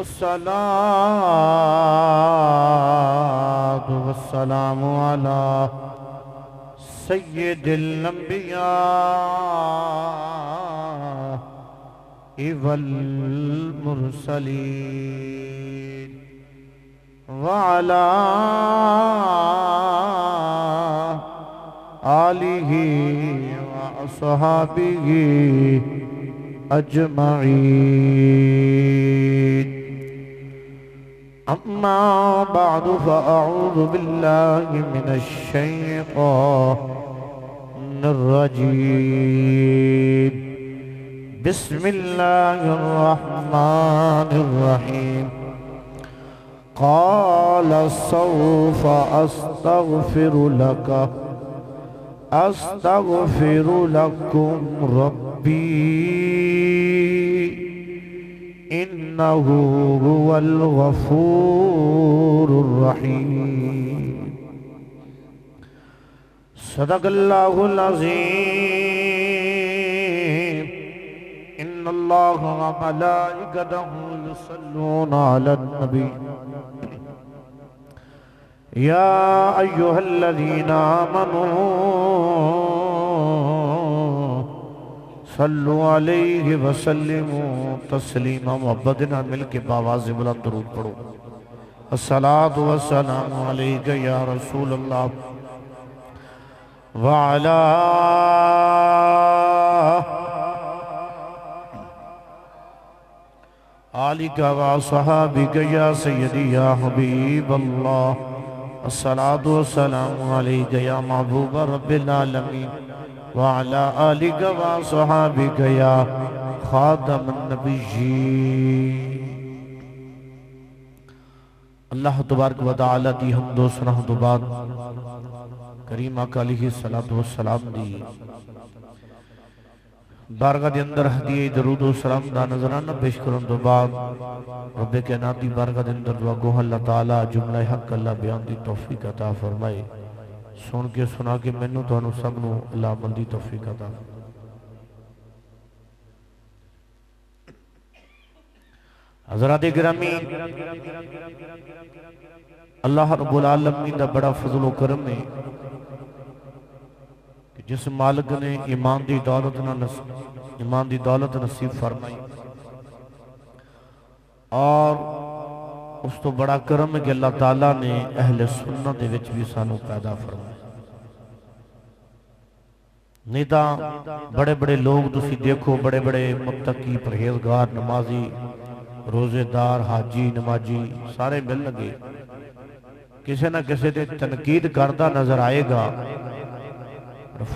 والصلاة والسلام على سید الانبیاء والمرسلین وعلى آلہ وأصحابہ أجمعين أما بعد فأعوذ بالله من الشيطان الرجيم بسم الله الرحمن الرحيم قال سوف أستغفر لكم ربي إنه هو الغفور الرحيم صدق الله العظيم إن الله وملائكته يصلون على النبي يا أيها الذين آمنوا صلوا علیہ وسلموا تسلیما محبتنا مل کے باواز بلند درود پڑھو الصلاة والسلام علیکہ یا رسول اللہ وعلا آلکہ وصحابکہ یا سیدی یا حبیب اللہ الصلاة والسلام علیکہ یا محبوب رب العالمین وعلى آلِكَ وَصَحَابِكَ يَا خَاتَمَ النَّبِيِّينَ اللہ تبارک و تعالی دی حمد و ثنا تو بعد کریم آقا علیہ السلام دی بارگاہ دی اندر ہدیہ درود و سلام دا نظرانہ پیش کرن تو بعد رب کائنات دی بارگاہ دی اندر دعا گو اللہ تعالی جملہ حق اللہ بیان دی توفیق عطا فرمائے سن کے سنا کے منو تو انو سب نو اللہ مندی توفیق عطا حضرات گرامی اللہ رب العالمین دا بڑا فضل و کرم ہے کہ جس مالک نے ایمان دی دولت نصیب فرمائی اور اس تو بڑا کرم ہے کہ اللہ تعالیٰ نے اہل سنت دے وچ بھی سانو پیدا فرمایا نہیں تا بڑے بڑے لوگ تسی دیکھو بڑے بڑے متقی پرہیزگار نمازی روزے دار حاجی نمازی سارے مل لگے کسی نہ کسی دے تنقید کردہ نظر آئے گا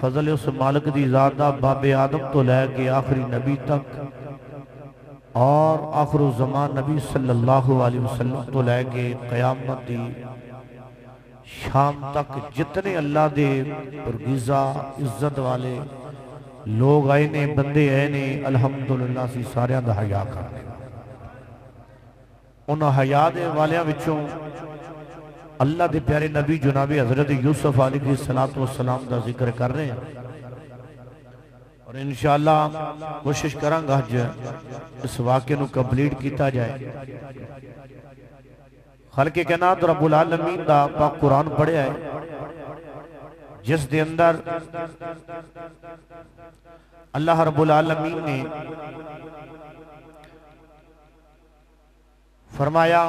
فضل اس مالک دی ذاتہ باب آدم تو لے کے آخری نبی تک اور آخر الزمان نبی صلی اللہ علیہ وسلم تو لے کے قیامت دی شام تک جتنے اللہ دے پرگیزہ عزت والے لوگ آئے نے بندے آئے نے الحمدللہ سی ساریاں دا حیاء کرنے انہاں حیاء دے والیاں وچوں اللہ دے پیارے نبی جناب حضرت یوسف علیہ السلام دا ذکر کر رہے ہیں اور انشاءاللہ کوشش کریں گا اس واقعے نو کمپلیٹ کیتا جائے خلق کائنات رب العالمین دا پاک قرآن پڑھے ہے جس دے اندر اللہ رب العالمین نے فرمایا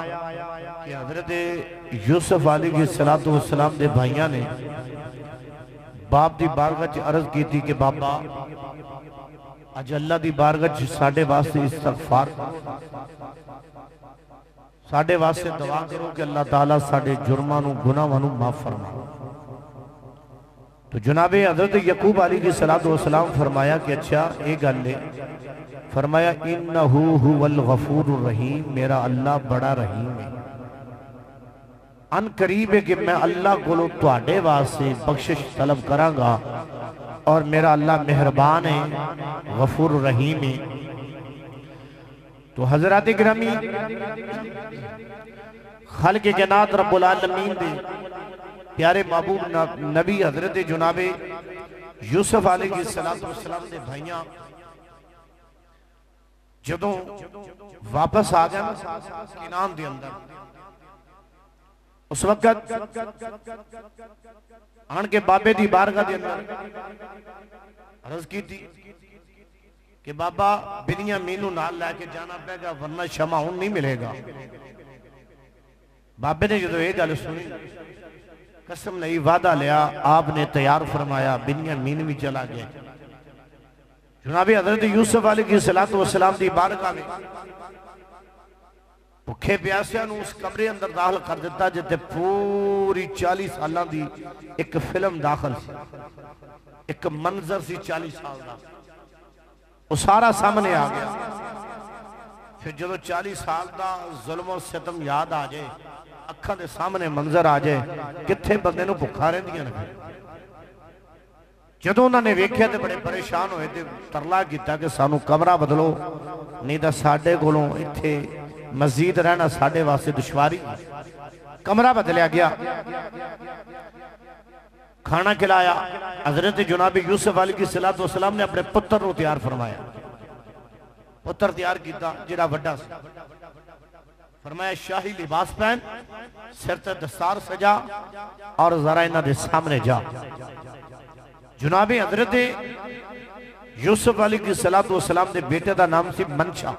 کہ حضرت یوسف علیہ السلام دے بھائیاں نے باپ دی بارگاہ چ عرض کی تھی کہ بابا اج اللہ دی بارگاہ چ ساڈے واسطے استغفار ساڈے واسطے دعا کرو کہ اللہ تعالیٰ ساڈے جرماں نو گناہاں نو معاف فرما تو جناب حضرت یعقوب علیہ السلام فرمایا کہ اچھا ایک گل ہے فرمایا انہو هو الغفور الرحیم میرا اللہ بڑا رحیم ہے ان قریب ہے کہ میں اللہ کو تواڈے واسطے بخشش طلب کراں گا اور میرا اللہ مہربان ہے غفور الرحیم ہے تو حضرات گرامی خلق کائنات رب العالمین دے پیارے محبوب نبی حضرت جناب یوسف علیہ السلام دے بھائیاں جدوں واپس آ گیا کنان دے اندر اس وقت آن کے بابے دی بارگاہ دے اندر عرض کی تھی کہ بابا بنیامین نال لے کے جانا پے گا ورنہ شمعون نہیں ملے گا. بابے نے جدو یہ گل سنی قسم نہیں وعدہ لیا آپ نے تیار فرمایا بنیامین بھی چلا گیا. جناب حضرت یوسف علیہ السلام دی بارگاہ میں بھکھے پیاسیاں نو اس کمرے اندر داخل کر دیتا جتے پوری 40 سالان دی ایک فلم داخل سی, ایک منظر سی 40 سال دا وہ سارا سامنے آ گیا. پھر جدو 40 سال دا ظلم و ستم یاد آ جائے اکھاں دے سامنے منظر آ جائے کتھے بندے نو بھکھا رہندیاں نے. جدو انہوں نے ویکھیا تے بڑے پریشان ہوئے تے ترلا کیتا کہ سانو کمرہ بدلو نہیں تا ساڈے کولوں ایتھے مزید رہنا ساڈے واسطے دشواری. کمرہ بدلیا گیا, کھانا کھلایا. حضرت جناب یوسف علیہ السلام نے اپنے پتر رو تیار فرمایا. پتر تیار کیتا جڑا وڈا سی, فرمایا شاہی لباس پہن, سر تے دستار سجا اور ذرا انہاں دے سامنے جا. جناب حضرت یوسف علیہ السلام دے بیٹے دا نام سی منشا.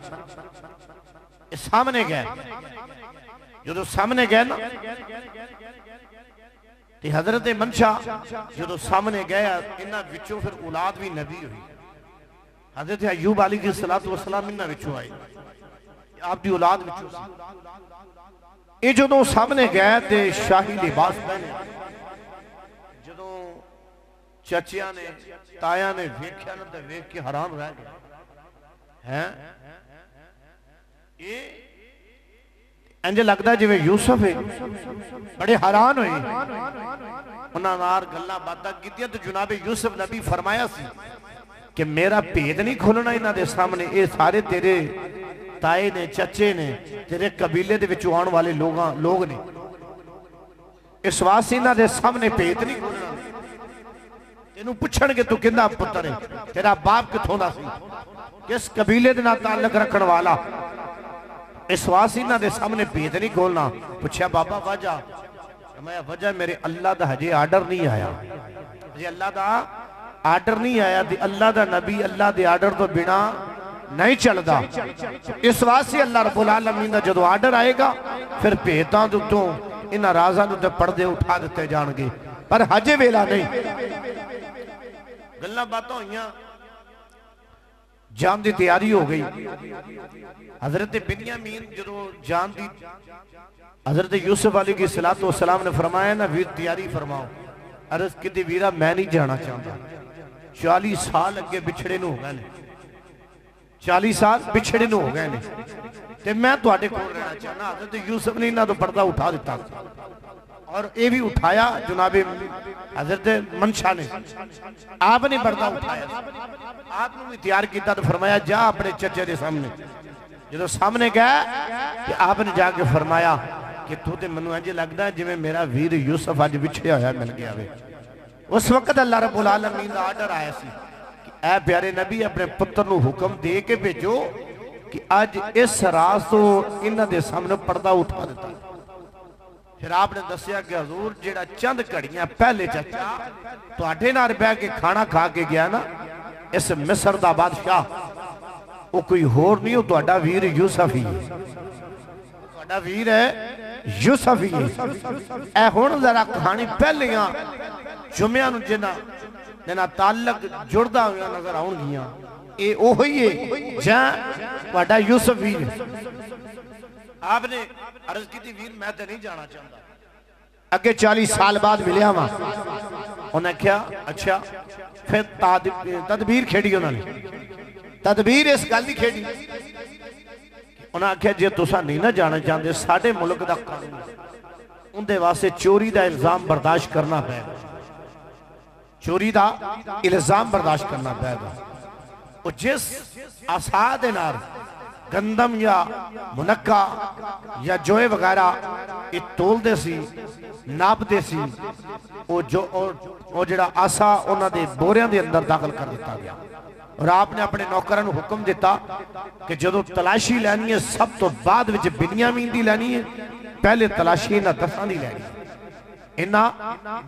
سامنے گئے, جدو سامنے گئے نا تی حضرت منشا جدو سامنے گئے انہاں وچوں پھر اولاد بھی نبی ہوئی. حضرت ایوب علیہ السلام انہاں وچوں آئی, آپ دی اولاد وچوں سی. یہ جدو سامنے گئے تے شاہی لباس پہنے, جدو چچیاں نے تایاں نے ویکھیا نہ تے ویکھ کے حیران رہ گئے. انجھے لگتا ہے جویں یوسف ہے, بڑے حیران ہوئے. انہاں نار گلاں باتاں کیتیاں تو جناب یوسف نبی فرمایا سی کہ میرا بھید نہیں کھولنا انہاں دے سامنے, اے سارے تیرے تائے نے چچے نے تیرے قبیلے دے وچوں آن والے لوگ نے, اس واسطے انہاں دے سامنے بھید نہیں کھولنا. تینوں پوچھن کہ تو کیندا پتر ہے, تیرا باپ کتھوں دا سی, کس قبیلے دے نال تعلق رکھن والا, اس واسطے انہاں دے سامنے بھید نہیں کھولنا. پوچھیا بابا وجہ, فرمایا وجہ میرے اللہ دا ہجے آرڈر نہیں آیا, ہجے اللہ دا آرڈر نہیں آیا تے اللہ دا نبی اللہ دے آرڈر تو بنا نہیں چلدا. اس واسطے اللہ رب العالمین دا جدو آرڈر آئے گا پھر بھیداں تو انہاں رازاں تے پردے اٹھا دیتے جان گے, پر ہجے ویلا نہیں. گلاں باتاں ہوئیاں, جان دی تیاری ہو گئی. حضرت بنیامین جدو جان دی حضرت یوسف علیہ السلام نے فرمایا نا ویر تیاری فرماؤ. عرض کی ویرہ میں نہیں جانا چاہتا, 40 سال اگے بچھڑے نو ہو گئے نے, 40 سال بچھڑے نو ہو گئے نے تے میں تو آٹے کھول رہنا چاہنا. حضرت یوسف نے انہاں تو پردہ اٹھا دیتا اور اے بھی اٹھایا جناب حضرت منشا نے, آپ نے پردہ اٹھایا, آپ نے بھی تیار کیتا تو فرمایا جا اپنے چچے دے سامنے. جدو سامنے گیا کہ آپ نے جا کے فرمایا کہ تو تے منو انجے لگدا ہے جویں میرا ویر یوسف اج بچھڑیا ہوا مل گیا وے. اس وقت اللہ رب العالمین دا آرڈر آیا سی کہ اے پیارے نبی اپنے پتر نو حکم دے کے بھیجو کہ آج اس راز تو انہاں دے سامنے پردہ اٹھا دیتا. پھر آپ نے دسیا کہ حضور جیڑا چند کڑیاں پہلے چچا تو آٹھے نار بیہ کے کھانا کھا کے گیا نا, اس مصر دا بادشاہ وہ کوئی ہور نہیں ہو, تو آٹھا ویر یوسف ہی ہے, تو آٹھا ویر ہے یوسف ہی ہے. اے ہون ذرا کھانی پہلیاں جمعہ نو جنا تعلق جڑدا ہویا نظر آن گیاں, اے اوہی ہے جہاں آٹھا یوسف ہی ہے. آپ نے عرض کی تھی ویر میں تے نہیں جانا چاہتا, اگے 40 سال بعد ملیا ماں. انہیں کیا اچھا پھر تدبیر کھیڑی انہوں نے, تدبیر اس گل نہیں کھیڑی. انہیں کیا جے تسا نہیں نہ جانا چاہتے ساڑھے ملک دا قانون ان دے واسطے چوری دا الزام برداشت کرنا پہے گا, چوری دا الزام برداشت کرنا پہے گا. اور جس آساد نار گندم یا منکہ یا جوئے وغیرہ یہ تول دے سی ناپ دے سی, وہ جڑا آسا انہاں دے بوریاں دے اندر داخل کر دیتا گیا. اور آپ نے اپنے نوکران حکم دیتا کہ جدو تلاشی لینی ہے سب تو بعد وچ بنیامین دی لینی ہے، پہلے تلاشی انہاں دساں دی لینی ہے، انہاں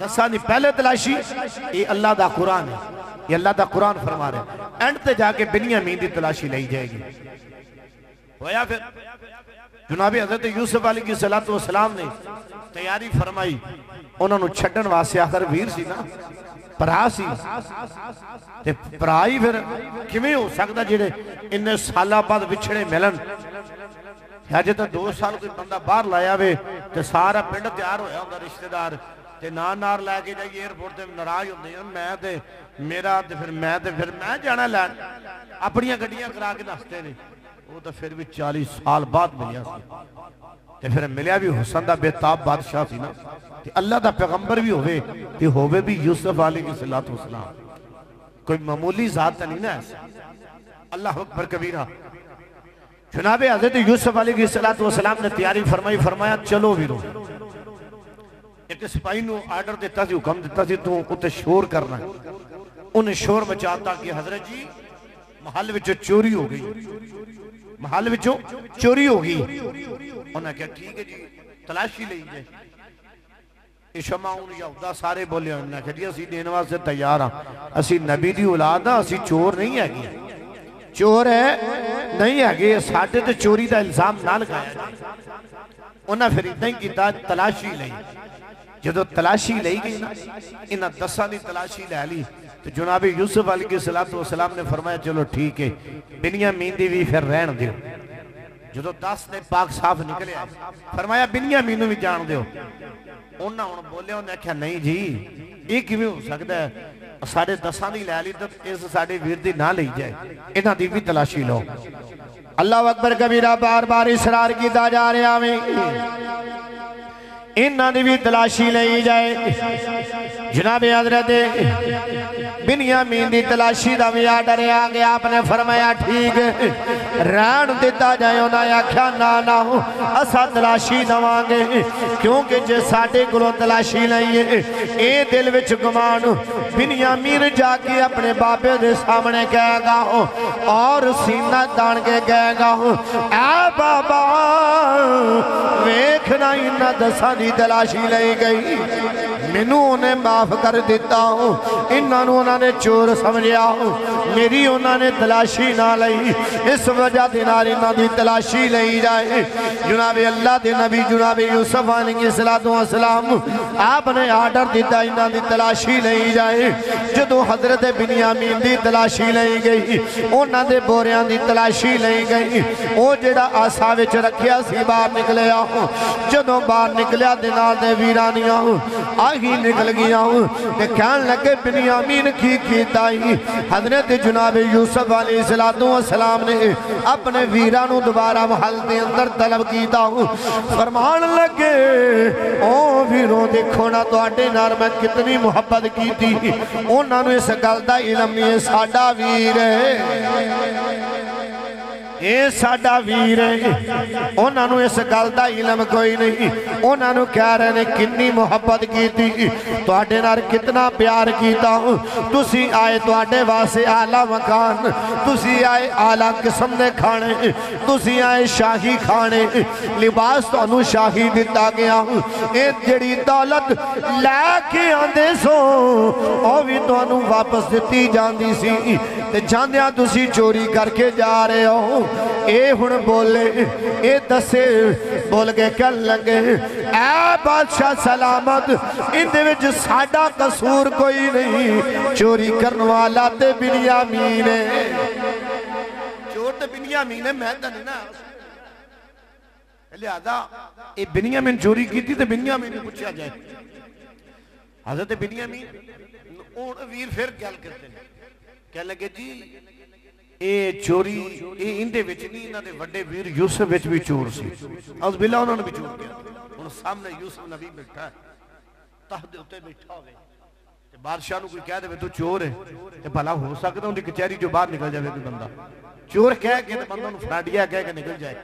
دساں دی پہلے تلاشی، یہ اللہ دا قرآن ہے، یہ اللہ دا قرآن فرما رہے ہیں، اینڈ تے جا کے بنیامین دی تلاشی لئی جائے گی۔ ہویا پھر جناب حضرت یوسف علیہ السلام نے تیاری فرمائی، انہوں نے چھڑن واسے آخر ویر سی نا، پرا سی، تے پرائی پھر کیویں ہو سکتا جڑے انہیں سالہ بعد وچھڑے ملن، یا جے تے 2 سال کوئی بندہ باہر لایا وے تے سارا پنڈ تیار ہویا ہوندا رشتہ دار تے نار لے کے جائیے ایئرپورٹ تے ناراض ہوندے ہیں، میں تے میرا تے پھر میں جانا لین، اپنیاں گڈیاں کرا کے نستے نے، وہ تو پھر بھی 40 سال بعد ملیا سی، تے پھر ملیا بھی حسن دا بیتاب بادشاہ سی نا، تے اللہ دا پیغمبر بھی ہوئے، تے ہوئے بھی یوسف علیہ السلام، کوئی معمولی ذات نہیں نا ایسا، اللہ اکبر کبیرہ۔ جناب حضرت یوسف علیہ السلام نے تیاری فرمایا چلو ویرو، ایک سپاہی نو آرڈر دیتا سی، حکم دیتا سی تو اتے شور کرنا ہے، انہیں شور مچاتا کہ حضرت جی محل وچوں چوری ہو گئی، محل وچوں چوری ہو گئی، انہوں نے کہا ٹھیک ہے جی تلاشی لئی جائے، اشمعون یہودہ سارے بولے، انہوں نے کہا جی اسی دینوا سے تیار ہاں، اسی نبی دی اولاد ہاں، اسی چور نہیں ہے گی، چور ہے نہیں ہے گی، ساٹھے تو چوری دا الزام نہ لگایا جائے، انہوں نے پھر اتنا ہی کیتا تلاشی لئی، جدو تلاشی لئی گئی نا، انہاں 10 دی تلاشی لے لی، تو جناب یوسف علیہ السلام نے فرمایا چلو ٹھیک ہے، بنیامین دی بھی پھر رہن دیو، جدو 10 نے پاک صاف نکلے فرمایا بنیامین بھی جان دیو، انہاں بولے انہوں نے کہا نہیں جی یہ کیویں ہو سکتا ہے، ساڑھے 10 دی لے لی تو اس ساڑھے ویر دی نہ لئی جائے، انہاں دی بھی تلاشی لو۔ اللہ اکبر کبیرہ، بار بار اصرار کیتا جا رہے آمیں، انہاں دی بھی تلاشی لئی جائے، جناب حضرت بنیامین دی تلاشی دا بھی آرڈر آگیا، آپ نے فرمایا ٹھیک رہن دیتا جائے، انہاں یا کیا نہ ہو اسا تلاشی دوانگے، کیونکہ جے ساٹے کلوں تلاشی لئیے اے دل وچ گمان بنیامین جا کے اپنے باپے دے سامنے کہے گا اور سینہ تان کے کہے گا اے بابا ویکھنا انہاں 10 دی تلاشی لئی گئی، مینوں انہیں معاف کر دیتا ہوں، انہوں نے چور سمجھیا ہوں، میری انہوں نے تلاشی نہ لئی، اس وجہ دینار انہوں دی تلاشی لئی جائے۔ جناب اللہ دے نبی جناب یوسف علیہ السلام آپ نے آرڈر دیتا انہوں دی تلاشی لئی جائے، جدو حضرت بنیامین دی تلاشی لئی گئی، انہوں دے بوریاں دی تلاشی لئی گئی، وہ جڑا آسا وچ رکھیا سی باہر نکلیا ہوں، جدو باہر نکلیا دینار دے ویرانیاں ہوں، آہی نکل گیا ہوں، کہ کہن لگے بنیامین کی کیتائی، حضرت جناب یوسف علیہ السلام نے اپنے ویرانوں دوبارہ محل دے اندر طلب کیتا ہوں، فرمان لگے او ویروں دیکھو نا تو آٹے نار میں کتنی محبت کی تھی، انہوں نے اس گلدہ علم نہیں ساڑھا ویر ہے، اے ساڑھا ویر ہے، انہوں نے اس گلدہ علم کوئی نہیں، انہوں نے کہہ رہے نے کنی محبت کی تھی، تو آٹے نار کتنا پیار کیتا ہوں، تسی آئے تو آٹے واسے آلہ مکان، تسی آئے آلہ قسم دے کھانے، تسی آئے شاہی کھانے، لباس تو انہوں شاہی دیتا گیا ہوں، اے جڑی دولت لے کے آندے سو اور بھی تو انہوں واپس دیتی جاندی سی، تے جاندیاں تسی چوری کر کے جا رہے ہو، اے ہن بولے اے دسے بول کے کل لگے اے بادشاہ سلامت اندے وچ ساڑھا قصور کوئی نہیں، چوری کرنوالا تے بنیامین ہے، چور تے بنیامین ہے، میں تا نہیں نا، لہذا اے بنیامین چوری کی تھی تے بنیامین نے پوچھا جائے، حضرت بنیامین ویر پھر گل کرتے ہیں، کہہ لگے جی اے چوری اے اندے وچ نہیں، انہاں دے وڈے ویر یوسف وچ بھی چور سی، عوض باللہ انہوں نے بھی چور کیا، انہوں سامنے یوسف نبی بیٹھا ہے، تحت دے ہوتے بیٹھا ہوئے، بادشاہ نو کوئی کہہ دے تو چور ہے، کہ بھلا ہو سکتا ان کی کچہری جو باہر نکل جائے کوئی بندہ، چور کہہ کے بندہ نو فراڈیا کہہ کے نکل جائے،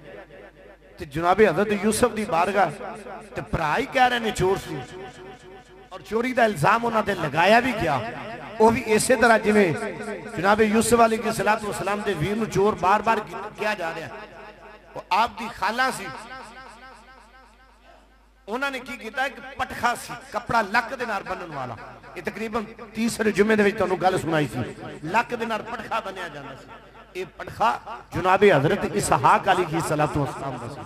تو جناب حضرت یوسف دی بارگاہ تے پرائی کہہ رہے نے چور سی، اور چوری دا الزام انہوں نے لگایا بھی کیا وہ بھی اسی طرح جویں جناب یوسف علیہ السلام دے ویر نو چور بار بار کیا جا رہا ہے وہ آپ دی خالہ سی انہوں نے کی کیتا ہے کہ پٹخا سی کپڑا لک دے نال بنن والا یہ تقریباً تیسرے جمعے دے وچ تانوں گل سنائی سی لک دے نال پٹخا بنیا جاندا سی یہ پٹخا جناب حضرت اسحاق علیہ السلام دا سی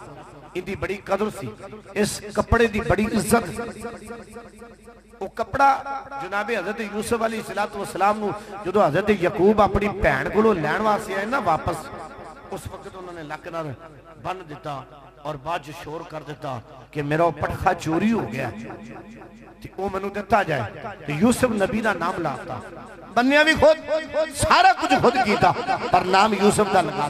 ان دی بڑی قدر سی اس کپڑے دی بڑی عزت وہ کپڑا جناب حضرت یوسف علیہ السلام نو جدو حضرت یعقوب اپنی بہن کو لین واسطے آئے نا واپس اس وقت انہوں نے لک نال بن دیتا اور بعد شور کر دیتا کہ میرا پٹخا چوری ہو گیا وہ منو دیتا جائے تو یوسف نبی دا نام لاتا بنیا بھی خود سارا کچھ خود کیتا پر نام یوسف دا لگا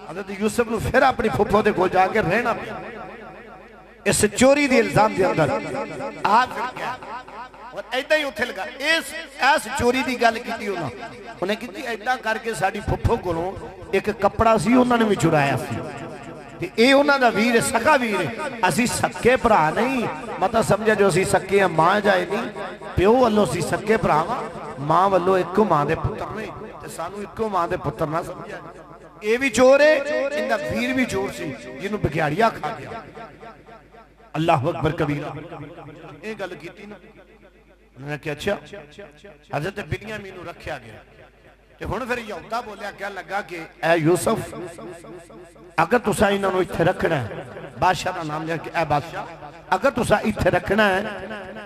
حضرت یوسف نو پھر اپنی پھپھو دے کو جا کے رہنا پہ اس چوری دی الزام دے اندر آپ پھر کیا اور ایدہ ہی اتھے لگا ایس چوری دی گل کی تھی انہیں کہتی ایدہ کر کے ساڑی پھپھو کو ایک کپڑا سی انہوں نے بھی چرایا سی اے انہوں دا ویر ہے سکا ویر ہے اسی سکے پرا نہیں مطلب سمجھا جو اسی سکے ہیں ماں جائے نہیں پیو والو اسی سکے پرا ماں والو ایکو ماں دے پتر نہیں تے سانو ایکو ماں دے پتر نہ سمجھا اے بھی چور ہے انہا ویر بھی چور سی جنہوں بگیاڑیا کھا گیا اللہ اکبر کبیرہ اے گل کیتی نا انہوں نے کہا اچھا حضرت بنیامین رکھیا گیا تے ہن پھر یہودا بولیا کیا لگا کہ اے یوسف اگر تسا انہوں نے اتھے رکھنا ہے بادشاہ دا نام لیا کہ اے بادشاہ اگر تسا اتھے رکھنا ہے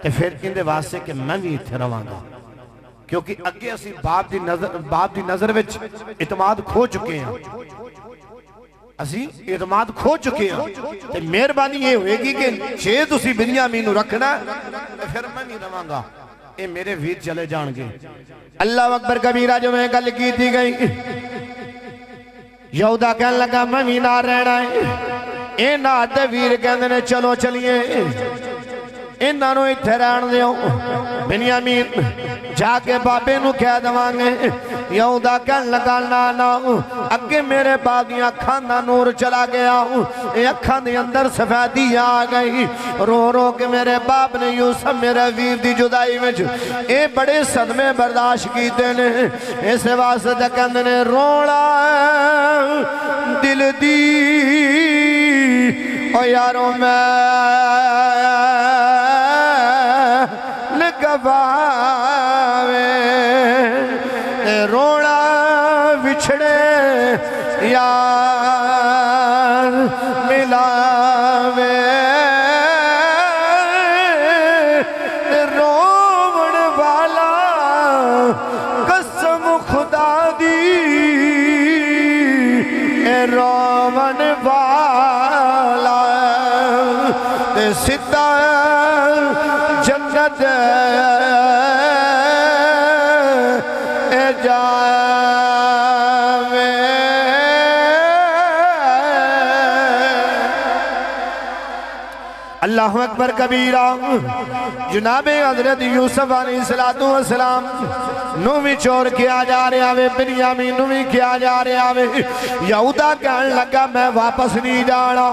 تے پھر اندے واسطے کہ میں بھی اتھے رواں گا کیونکہ اگے اسی باپ دی نظر وچ اعتماد کھو چکے ہیں اسی اعتماد کھو چکے ہیں تے مہربانی یہ ہوئے گی کہ چھے تسی بنیامین رکھنا ہے پھر میں نہیں رواں گا اے میرے ویر چلے جان گے اللہ اکبر کبیرہ جو میں گل کی تھی گئی یہودا کہنے لگا میں بھی نہ رہنا ہے اے نات ویر کہنے نے چلو چلیے انہاں نو اتھے رہن دیو بنیامین جا کے بابے نو کہہ دوانگے یہودا کہنے لگا نا اگے میرے باغیاں اکھاں دا نور چلا گیا اے اکھاں دے اندر سفیدی آ گئی رو رو کے میرے باپ نے یوسف میرے ویر دی جدائی وچ اے بڑے صدمے برداشت کیتے نے اس واسطے کہندے نے رونا دل دی او یارو میں گواوے رونا بچھڑے یار ملاوے رومن والا قسم خدا دی رومن والا سدھا جنت جاوے اللہ اکبر کبیرہ جناب حضرت یوسف علیہ السلام نو بھی چور کیا جا رہا ہے بنیامین نو بھی کیا جا رہا ہے یہودا کہنے لگا میں واپس نہیں جانا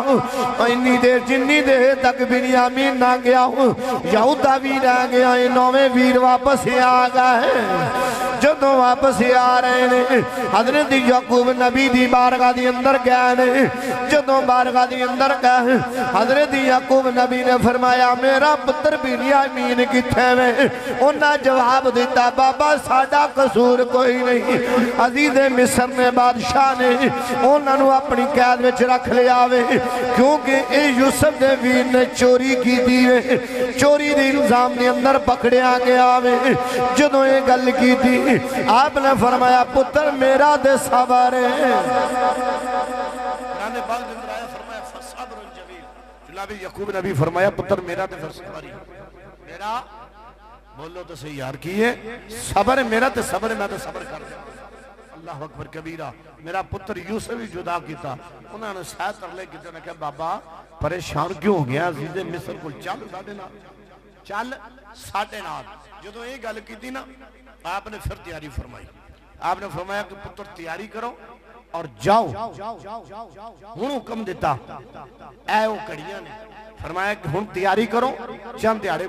انی دیر جنی دیر تک بنیامین نہ گیا یہودا بھی رہ گیا نویں ویر واپس آ گئے جدو واپس آ رہے ہیں حضرت یعقوب نبی دی بارگاہ دی اندر گئے جدو بارگاہ دی اندر گئے حضرت یعقوب نبی نے فرمایا میرا پتر بنیامین کتھے میں انہاں جواب دیتا بابا ساڈا قصور کوئی نہیں عزیز مصر نے بادشاہ نے انہاں نو اپنی قید وچ رکھ لیا وے کیونکہ اے یوسف دے ویر نے چوری کی دی وے چوری دی الزام دے اندر پکڑیا گیا وے جدو یہ گل کی تھی آپ نے فرمایا پتر میرا دے صبر ہے جناب یعقوب نبی فرمایا پتر میرا دے صبر ہے میرا بولو تو صحیح یار کیے صبر ہے میرا تے صبر ہے میں تے صبر کر دیا اللہ اکبر کبیرہ میرا پتر یوسف بھی جدا کیتا انہوں نے ساتھ کر لے کہتے ہیں کہ بابا پریشان کیوں ہو گیا عزیز مصر کو چل ساڑھے نال جدو یہ گل کی تھی نا آپ نے پھر تیاری فرمائی آپ نے فرمایا کہ پتر تیاری کرو اور جاؤ ہن حکم دیتا اے وہ کڑیاں نے فرمایا کہ ہن تیاری کرو چند دیہاڑے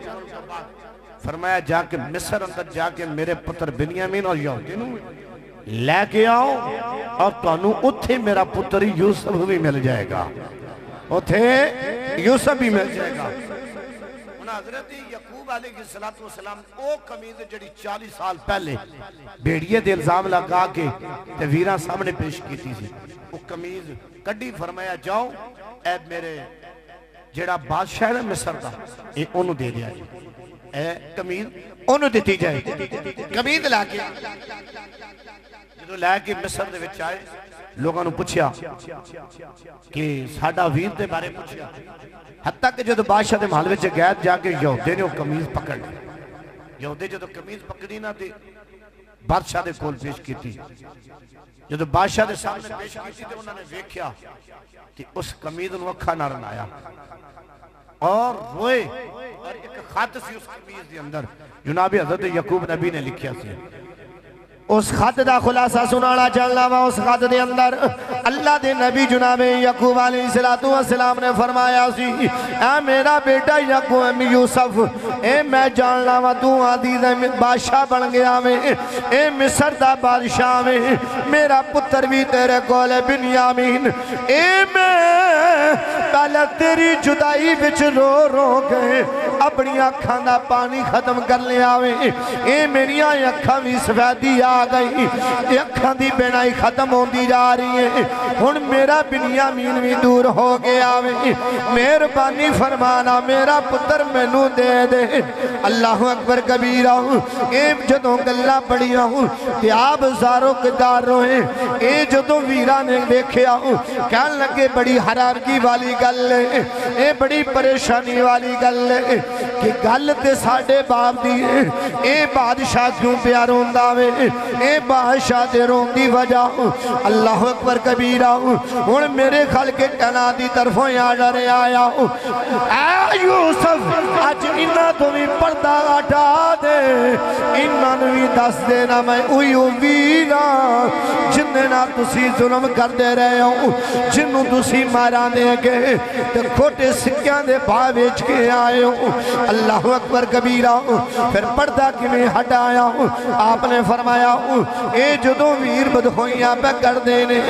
فرمایا جا کے مصر اندر جا کے میرے پتر بنیامین اور یہودی لے کے آؤ اور تانوں اتھے میرا پتر یوسف بھی مل جائے گا، اتھے یوسف بھی مل جائے گا۔ حضرت یعقوب علیہ السلام او قمیض جڑی 40 سال پہلے بیڑیے دے الزام لگا کے تے ویراں سامنے پیش کیتی سی، او قمیض کڈی، فرمایا جاؤ اے میرے جڑا بادشاہ ہے مصر دا اے انہوں دے دیا جی، اے قمیض انہوں دیتی جائے، قمیض لا کے جدو لے کے مصر دے وچ آئے لوگاں نو پوچھیا کہ ساڈا ویر دے بارے پوچھیا، حتیٰ کہ جدو بادشاہ دے محل وچ گئے جا کے یہودے نے وہ قمیض پکڑ لی، یہودے جدو قمیض پکڑی نہ دے بادشاہ دے کول پیش کی تھی، جدو بادشاہ دے سامنے پیش کی تھی تو انہوں نے دیکھیا کہ اس قمیض نو اکھا نہ رنایا اور روئے، اور ایک خط سی اس قمیض دے اندر جناب حضرت یعقوب نبی نے لکھیا سی۔ اس خط دا خلاصہ سنانا چاہنا وا، اس خط دے اندر اللہ دے نبی جناب یعقوب علیہ السلام نے فرمایا سی، اے میرا بیٹا یعقوب یوسف، اے میں جاننا وا تو عزیز بادشاہ بن گیا میں، اے مصر دا بادشاہ میں، میرا پتر بھی تیرے کول بنیامین، اے میں پہلے تیری جدائی بچ رو رو گئے اپنی اکھاں دا پانی ختم کر لیا میں، اے میری اکھاں بھی سفیدی آ گئی، اے اکھاں دی بینائی ختم ہوندی جا رہی ہے، ہن میرا بنیامین بھی دور ہو گیا میں، مہربانی فرمانا میرا پتر مینوں دے دے۔ اللہ اکبر کبیرہ، اے جدوں گلہ بڑھیا ہوں تیاب زاروں قدار روئے، اے جدوں ویرہ نے دیکھیا ہوں کہنے لگے بڑی حرارگی والی گل ہے، اے بڑی پریشانی والی گل ہے کہ گل تے ساڑھے باپ دی ہے، اے بادشاہ کیوں پیار ہوندہ وے، اے بادشاہ دے روندی وجہ، اللہ اکبر کبیرہ، اور میرے خلق کنا دی طرفوں یا ڈرے آیا، اے یوسف آج انہاں تو بھی پردہ ہٹا دے، انہاں نے بھی دس دینا میں اویو وینا جننا تسی ظلم کر دے رہے ہوں، جنوں تسی مارا دے گے تو کھوٹے سکیاں دے باویچ کے آئے ہوں۔ اللہ اکبر کبیرہ، پھر پردہ کی میں ہٹایا ہوں، آپ نے فرمایا ہوں اے جدوں ویر بدخوئیاں پہ کر دینے،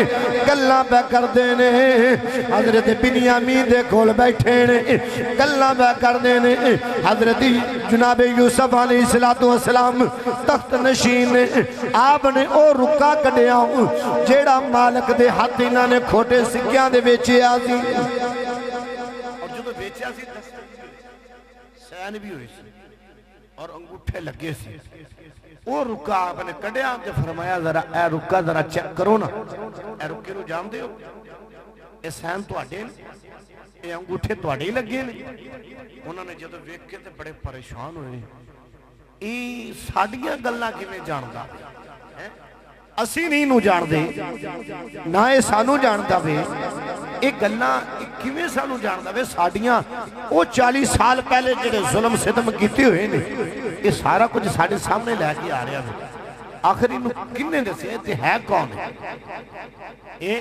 گلہ پہ کر دینے، حضرت بنیامین دے کھول بیٹھے نے، گلہ پہ کر دینے، حضرت جناب یوسف علیہ السلام تخت نشین نے، آپ نے او رکا کڑیا ہوں جیڑا مالک دے ہاتھ انہاں نے کھوٹے سکیاں دے بیچے آزی، اور جدو بیچے آزی سین بھی ہوئی سی اور انگوٹھے لگے سی، وہ رکا آپ نے کڑیا تے فرمایا ذرا اے رکا ذرا چیک کرو نا، اے رکے نو جان دے ہو، اے سین تو آٹے اے انگوٹھے تو آٹے لگے نے، انہوں نے جدو ویک کے تے بڑے پریشان ہوئے، ای ساڑیاں گلنا کی میں جاندہ، اسی نہیں نو جان دے، نہ اے سانو جاندہ بے، ایک گلنا کیویں سانو جاندہ بے، ساڑیاں وہ 40 سال پہلے جڑے ظلم ستم کیتے ہوئے نے، یہ سارا کچھ ساڑھے سامنے لے کے آ رہے ہیں، آخری نو کنے دے سے تے ہے کون ہے، اے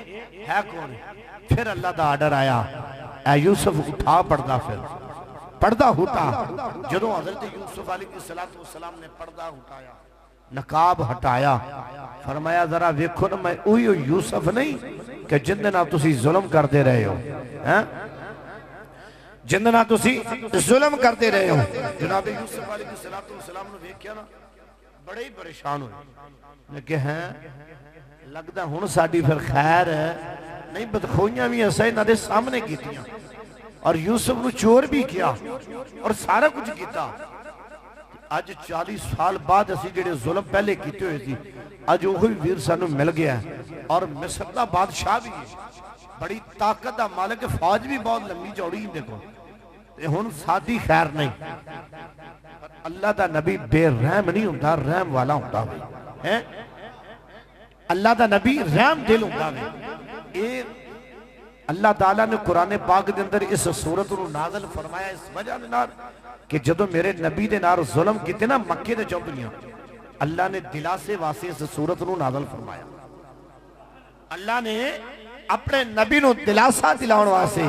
ہے کون ہے، پھر اللہ دا آڈر آیا، اے یوسف اٹھا پردہ پردہ ہوتا، جدوں حضرت یوسف علیہ السلام نے پردہ اٹھایا، نقاب ہٹایا، فرمایا ذرا ویکھو نا میں اوہی یوسف نہیں کہ جندنا تسی ظلم کر دے رہے ہو، جندنا تسی ظلم کر دے رہے ہو۔ جناب یوسف علیہ السلام نے دیکھیا نا بڑے ہی پریشان ہوئے، لیکن ہیں لگتا ہون ساڑی پھر خیر ہے، نہیں بدخوئیاں بھی ایسا ہی نہ دے سامنے کیتیاں، اور یوسف نے چور بھی کیا اور سارا کچھ کیتا۔ آج 40 سال بعد اسی جڑے ظلم پہلے کیتے ہوئے تھی، آج وہی ویر سانو مل گیا ہے، اور مصر دا بادشاہ بھی ہے، بڑی طاقت دا مالک، فوج بھی بہت لمبی چوڑی ہی دیکھو، ہن ساتھی خیر نہیں، اللہ دا نبی بے رحم نہیں ہوتا، رحم والا ہوتا ہے، اللہ دا نبی رحم دل ہوتا ہے۔ اللہ تعالیٰ نے قرآن پاک دے اندر اس صورت رو نازل فرمایا اس وجہ نار کہ جدو میرے نبی دے نار ظلم کیتے نا مکے دے چودھریاں، اللہ نے دلا سے واسے اس صورت رو نازل فرمایا، اللہ نے اپنے نبی نو دلاسا دلاؤن واسے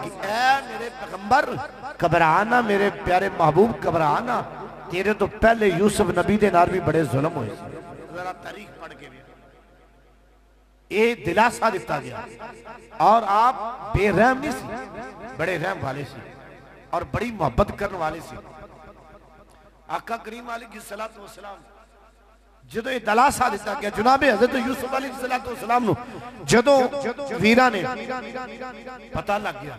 کہ اے میرے پیغمبر گھبرانا، میرے پیارے محبوب گھبرانا، تیرے تو پہلے یوسف نبی دے نار بھی بڑے ظلم ہوئے سے ذرا تاریخ پڑھ کے بھی یہ دلاسا دیتا گیا اور آپ بے رحم نہیں سی بڑے رحم والے سی اور بڑی محبت کرنے والے سی آقا کریم علیہ السلام جدو یہ دلاسا دیتا گیا جناب حضرت یوسف علیہ السلام نو جدو ویرہ نے پتہ لگ گیا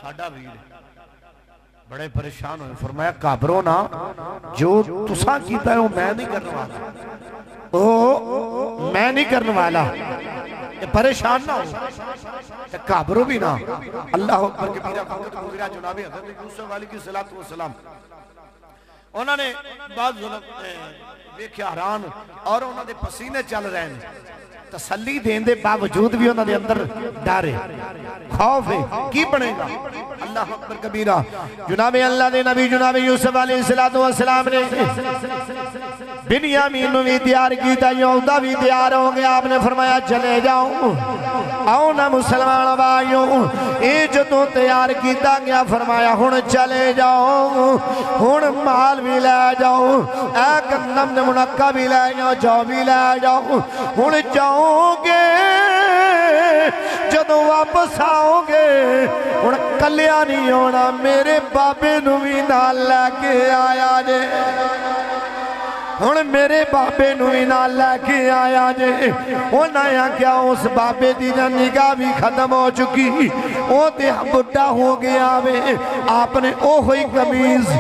ساڑھا ویر بڑے پریشان ہوئے فرمایا کابرو نا جو تسا کیتا ہے وہ میں نہیں کرنے والا وہ میں نہیں کرنے والا پریشان نہ ہو کابرو بھی نہ اللہ اکبر کبیرہ فقط گزرا جناب حضرت یوسف علیہ السلام انہوں نے بعض ظلم دیکھیا حران اور انہوں نے پسینے چل رہے ہیں تسلی دین دے باوجود بھی انہوں نے اندر ڈارے خوف ہے کی بنے گا اللہ اکبر کبیرہ جناب اللہ دے نبی جناب یوسف علیہ السلام نے بنیامین نو بھی تیار کیتا یہودہ بھی تیار ہو گیا آپ نے فرمایا چلے جاؤں آؤ نا مسلمان بھائیوں اے جدوں تیار کیتا گیا فرمایا ہن چلے جاؤ ہن مال بھی لے جاؤ اے گندم نے منقع بھی لے جاؤ جو بھی لے جاؤ ہن جاؤ گے جدوں واپس آؤ گے ہن کلیا نہیں ہونا میرے بابے نو بھی نال لے کے آیا جے ہن میرے بابے نو ہی نال لے کے آیا جے انہاں آیا کیا اس بابے دی نگاہ بھی ختم ہو چکی او تے بڑھا ہو گیا وے آپ نے او ہوئی قمیض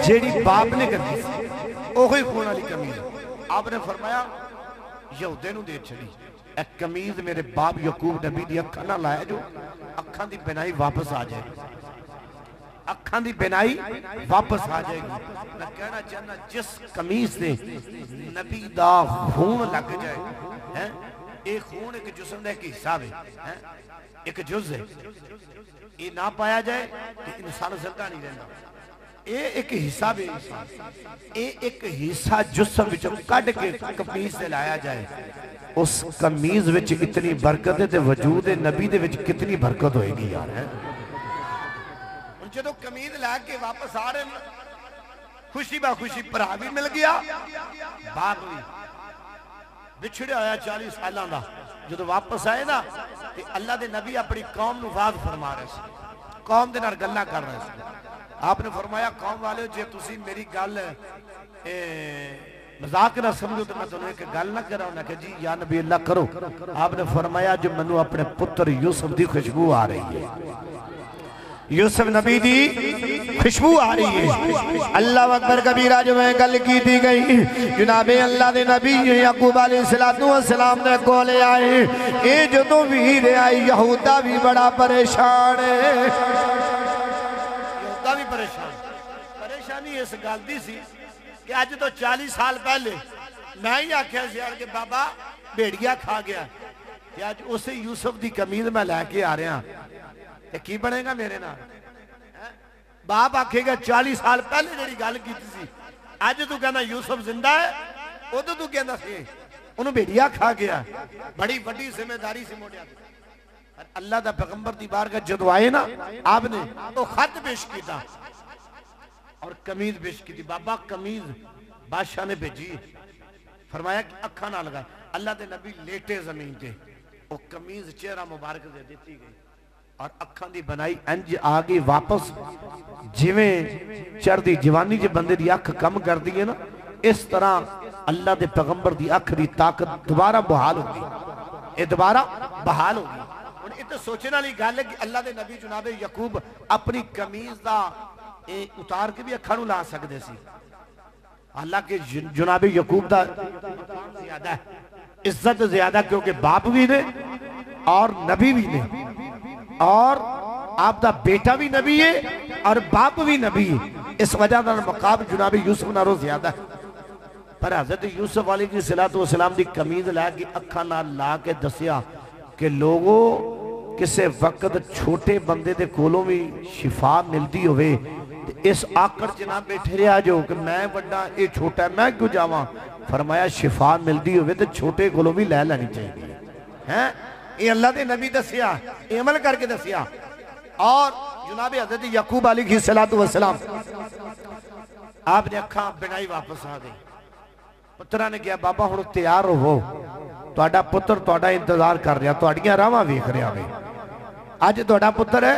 جیڑی باپ نے قمیض او ہوئی خون والی قمیض آپ نے فرمایا یہودے نو دے چھڑی اے قمیض میرے باپ یعقوب نبی دی اکھاں نہ لائے جو اکھاں دی بنائی واپس آ جائے اکھاں دی بنائی واپس آ جائے گی میں کہنا چاہنا جس قمیض سے نبی دا خون لگ جائے ایک خون ایک جسم دا ایک حصہ ہے ایک جز ہے یہ نہ پایا جائے کہ انسان زندہ نہیں رہنا یہ ایک حصہ بھی یہ ایک حصہ جسم وچ کٹ کے قمیض سے لایا جائے اس قمیض وچ اتنی برکت ہے تے وجود نبی دے وچ کتنی برکت ہوئے گی یار ہے جدو قمیض لے کے واپس آ رہے ہیں خوشی با خوشی پرا بھی مل گیا باپ بھی بچھڑے آیا 40 سالان دا جدو واپس آئے نا کہ اللہ دے نبی اپنی قوم نو واضح فرما رہے سے قوم دے نار گلہ کر رہے سے آپ نے فرمایا قوم والے جے تسی میری گل مذاق نہ سمجھو تو میں تنہیں ایک گل نہ کر رہا ہوں کہ جی یا نبی اللہ کرو آپ نے فرمایا جو منو اپنے پتر یوسف دی خوشبو آ رہی ہے یوسف نبی دی خوشبو آ رہی ہے اللہ اکبر کبیرہ جو میں گل کی دی گئی جناب اللہ دے نبی یعقوب علیہ السلام نے کولے آئے اے جو تو ویر آئی یہودہ بھی بڑا پریشان ہے یہودہ بھی پریشانی اس گالدی سی کہ آج تو 40 سال پہلے میں ہی آکھیا زیار کہ بابا بیڑیا کھا گیا کہ آج اسے یوسف دی قمیض میں لے کے آ رہے ہیں کہ کی بنے گا میرے نام باپ آکھے گا 40 سال پہلے جڑی گل کی تھی آج تو کہنا یوسف زندہ ہے وہ تو کہنا سی انہوں بیڑیا کھا گیا بڑی بڑی ذمہ داری سے موڑیا اللہ دا پیغمبر دی بارگاہ جدو آئے نا آپ نے تو خط پیش کی تھا اور قمیض پیش کی تھی بابا قمیض بادشاہ نے بھیجی فرمایا کہ اکھا نہ لگا اللہ دے نبی لیٹے زمین تے وہ قمیض چہرہ مبارک دے دیتی گئی اور اکھاں دی بنائی انج آگے واپس جویں چر دی جوانی جے بندے دی اکھ کم کر دی ہے نا اس طرح اللہ دے پیغمبر دی اکھ دی طاقت دوبارہ بحال ہوگی یہ دوبارہ بحال ہوگی اور یہ تو سوچنے والی گل ہے کہ اللہ دے نبی جناب یعقوب اپنی قمیض دا اتار کے بھی اکھاں نو لا سکدے سی حالانکہ جناب یعقوب دا زیادہ ہے عزت زیادہ کیونکہ باپ بھی نے اور نبی بھی نے اور آپ دا بیٹا بھی نبی ہے اور باپ بھی نبی ہے اس وجہ دا مقام جناب یوسف نارو زیادہ ہے پر حضرت یوسف علیہ السلام دی قمیض لا کے اکھاں نال لا کے دسیا کہ لوگوں کسے وقت چھوٹے بندے دے کولوں بھی شفا ملتی ہوئے اس آکڑ جناب بیٹھے رہا جو کہ میں وڈا اے چھوٹا ہے میں کیوں جاواں فرمایا شفا ملتی ہوئے تو چھوٹے کولوں بھی لے لینی چاہیے یہ اللہ دے نبی دسیا عمل کر کے دسیا اور جناب حضرت یعقوب علیہ السلام آپ نے اکھاں بنائی واپس آ گئی پترہ نے کیا بابا ہن تیار ہو تہاڈا پتر تہاڈا انتظار کر رہا تہاڈیاں راواں ویکھ رہا وے اج تہاڈا پتر ہے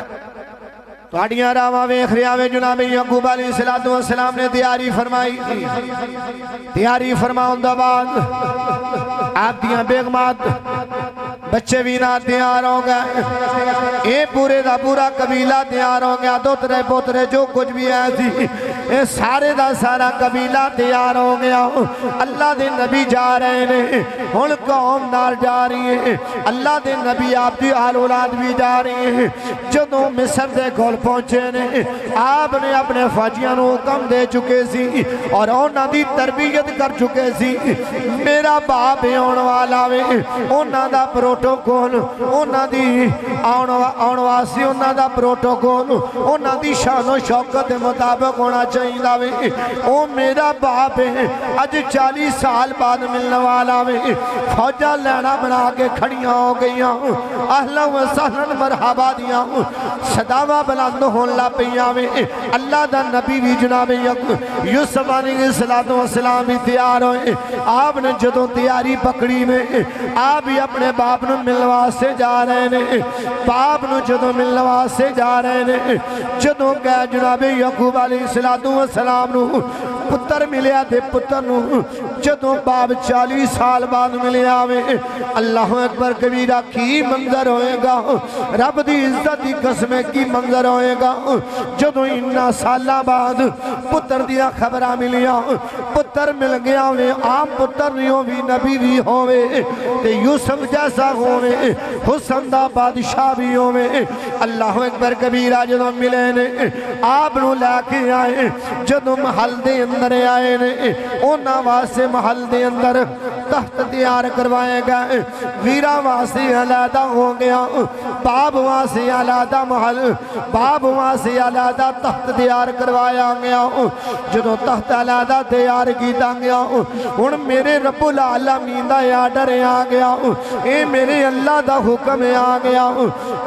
تہاڈیاں راواں ویکھ رہا وے جناب یعقوب علیہ السلام نے تیاری فرمائی تیاری فرماؤن دا بعد آپ دیاں بیگمات بچے بھی نہ تیار ہو گئے اے پورے دا پورا قبیلہ تیار ہو گیا دوترے پوترے جو کچھ بھی ایسی اے سارے دا سارا قبیلہ تیار ہو گیا اللہ دے نبی جا رہے ہیں ہن قوم نال جا رہی ہے اللہ دے نبی آپ دی آل اولاد بھی جا رہی ہیں جدوں مصر دے گول پہنچے نے آپ نے اپنے فوجیاں نو حکم دے چکے سی اور انہاں دی تربیت کر چکے سی میرا باپ آن والا وے انہاں دا پروٹوکول انہاں دی آن واسی انہاں دا پروٹوکول انہاں دی شان و شوکت مطابق ہونا چاہیے وے او میرا باپ ہے اج 40 سال بعد ملنے والا وے فوجہ لینا بنا کے کھڑیاں ہو گئیاں اہلا و سہلا مرحبا دیاں صداوہ بلند ہونا پیاں وے اللہ دا نبی بھی جناب یوسف علیہ السلام بھی تیار ہوئے آپ نے جدوں تیاری پکڑی میں آپ بھی اپنے باپ نے ملوا سے جا رہے ہیں باپ نے جدوں ملوا سے جا رہے ہیں جدوں کہ جناب یعقوب علیہ السلام نو پتر ملیا دے پتر نو جدوں باپ 40 سال بعد ملیا میں اللہ اکبر کبیرہ کی منظر ہوئے گا رب دی عزت دی قسمیں کی منظر ہوئے گا جدوں انہا سالہ بعد پتر دیا خبرہ ملیا پتر مل گیا ہوئے عام پتر نہیں ہوئی نبی بھی ہوئے تے یوسف جیسا ہوئے حسن دا بادشاہ بھی ہوئے اللہ اکبر کبیرہ جدوں ملے نے آپ نو لے کے آئے جدوں محل دے اندر آئے نے اونا واسے محل دے اندر تخت تیار کروائے گئے ویرہ واسے علیدہ ہو گیا باب واسے علیدہ محل باب واسے علیدہ تخت تیار کروایا گیا جدوں تخت علیدہ تیار کیتا گیا ان میرے رب العالمین دا آرڈر آ گیا اے میرے اللہ دا حکم آ گیا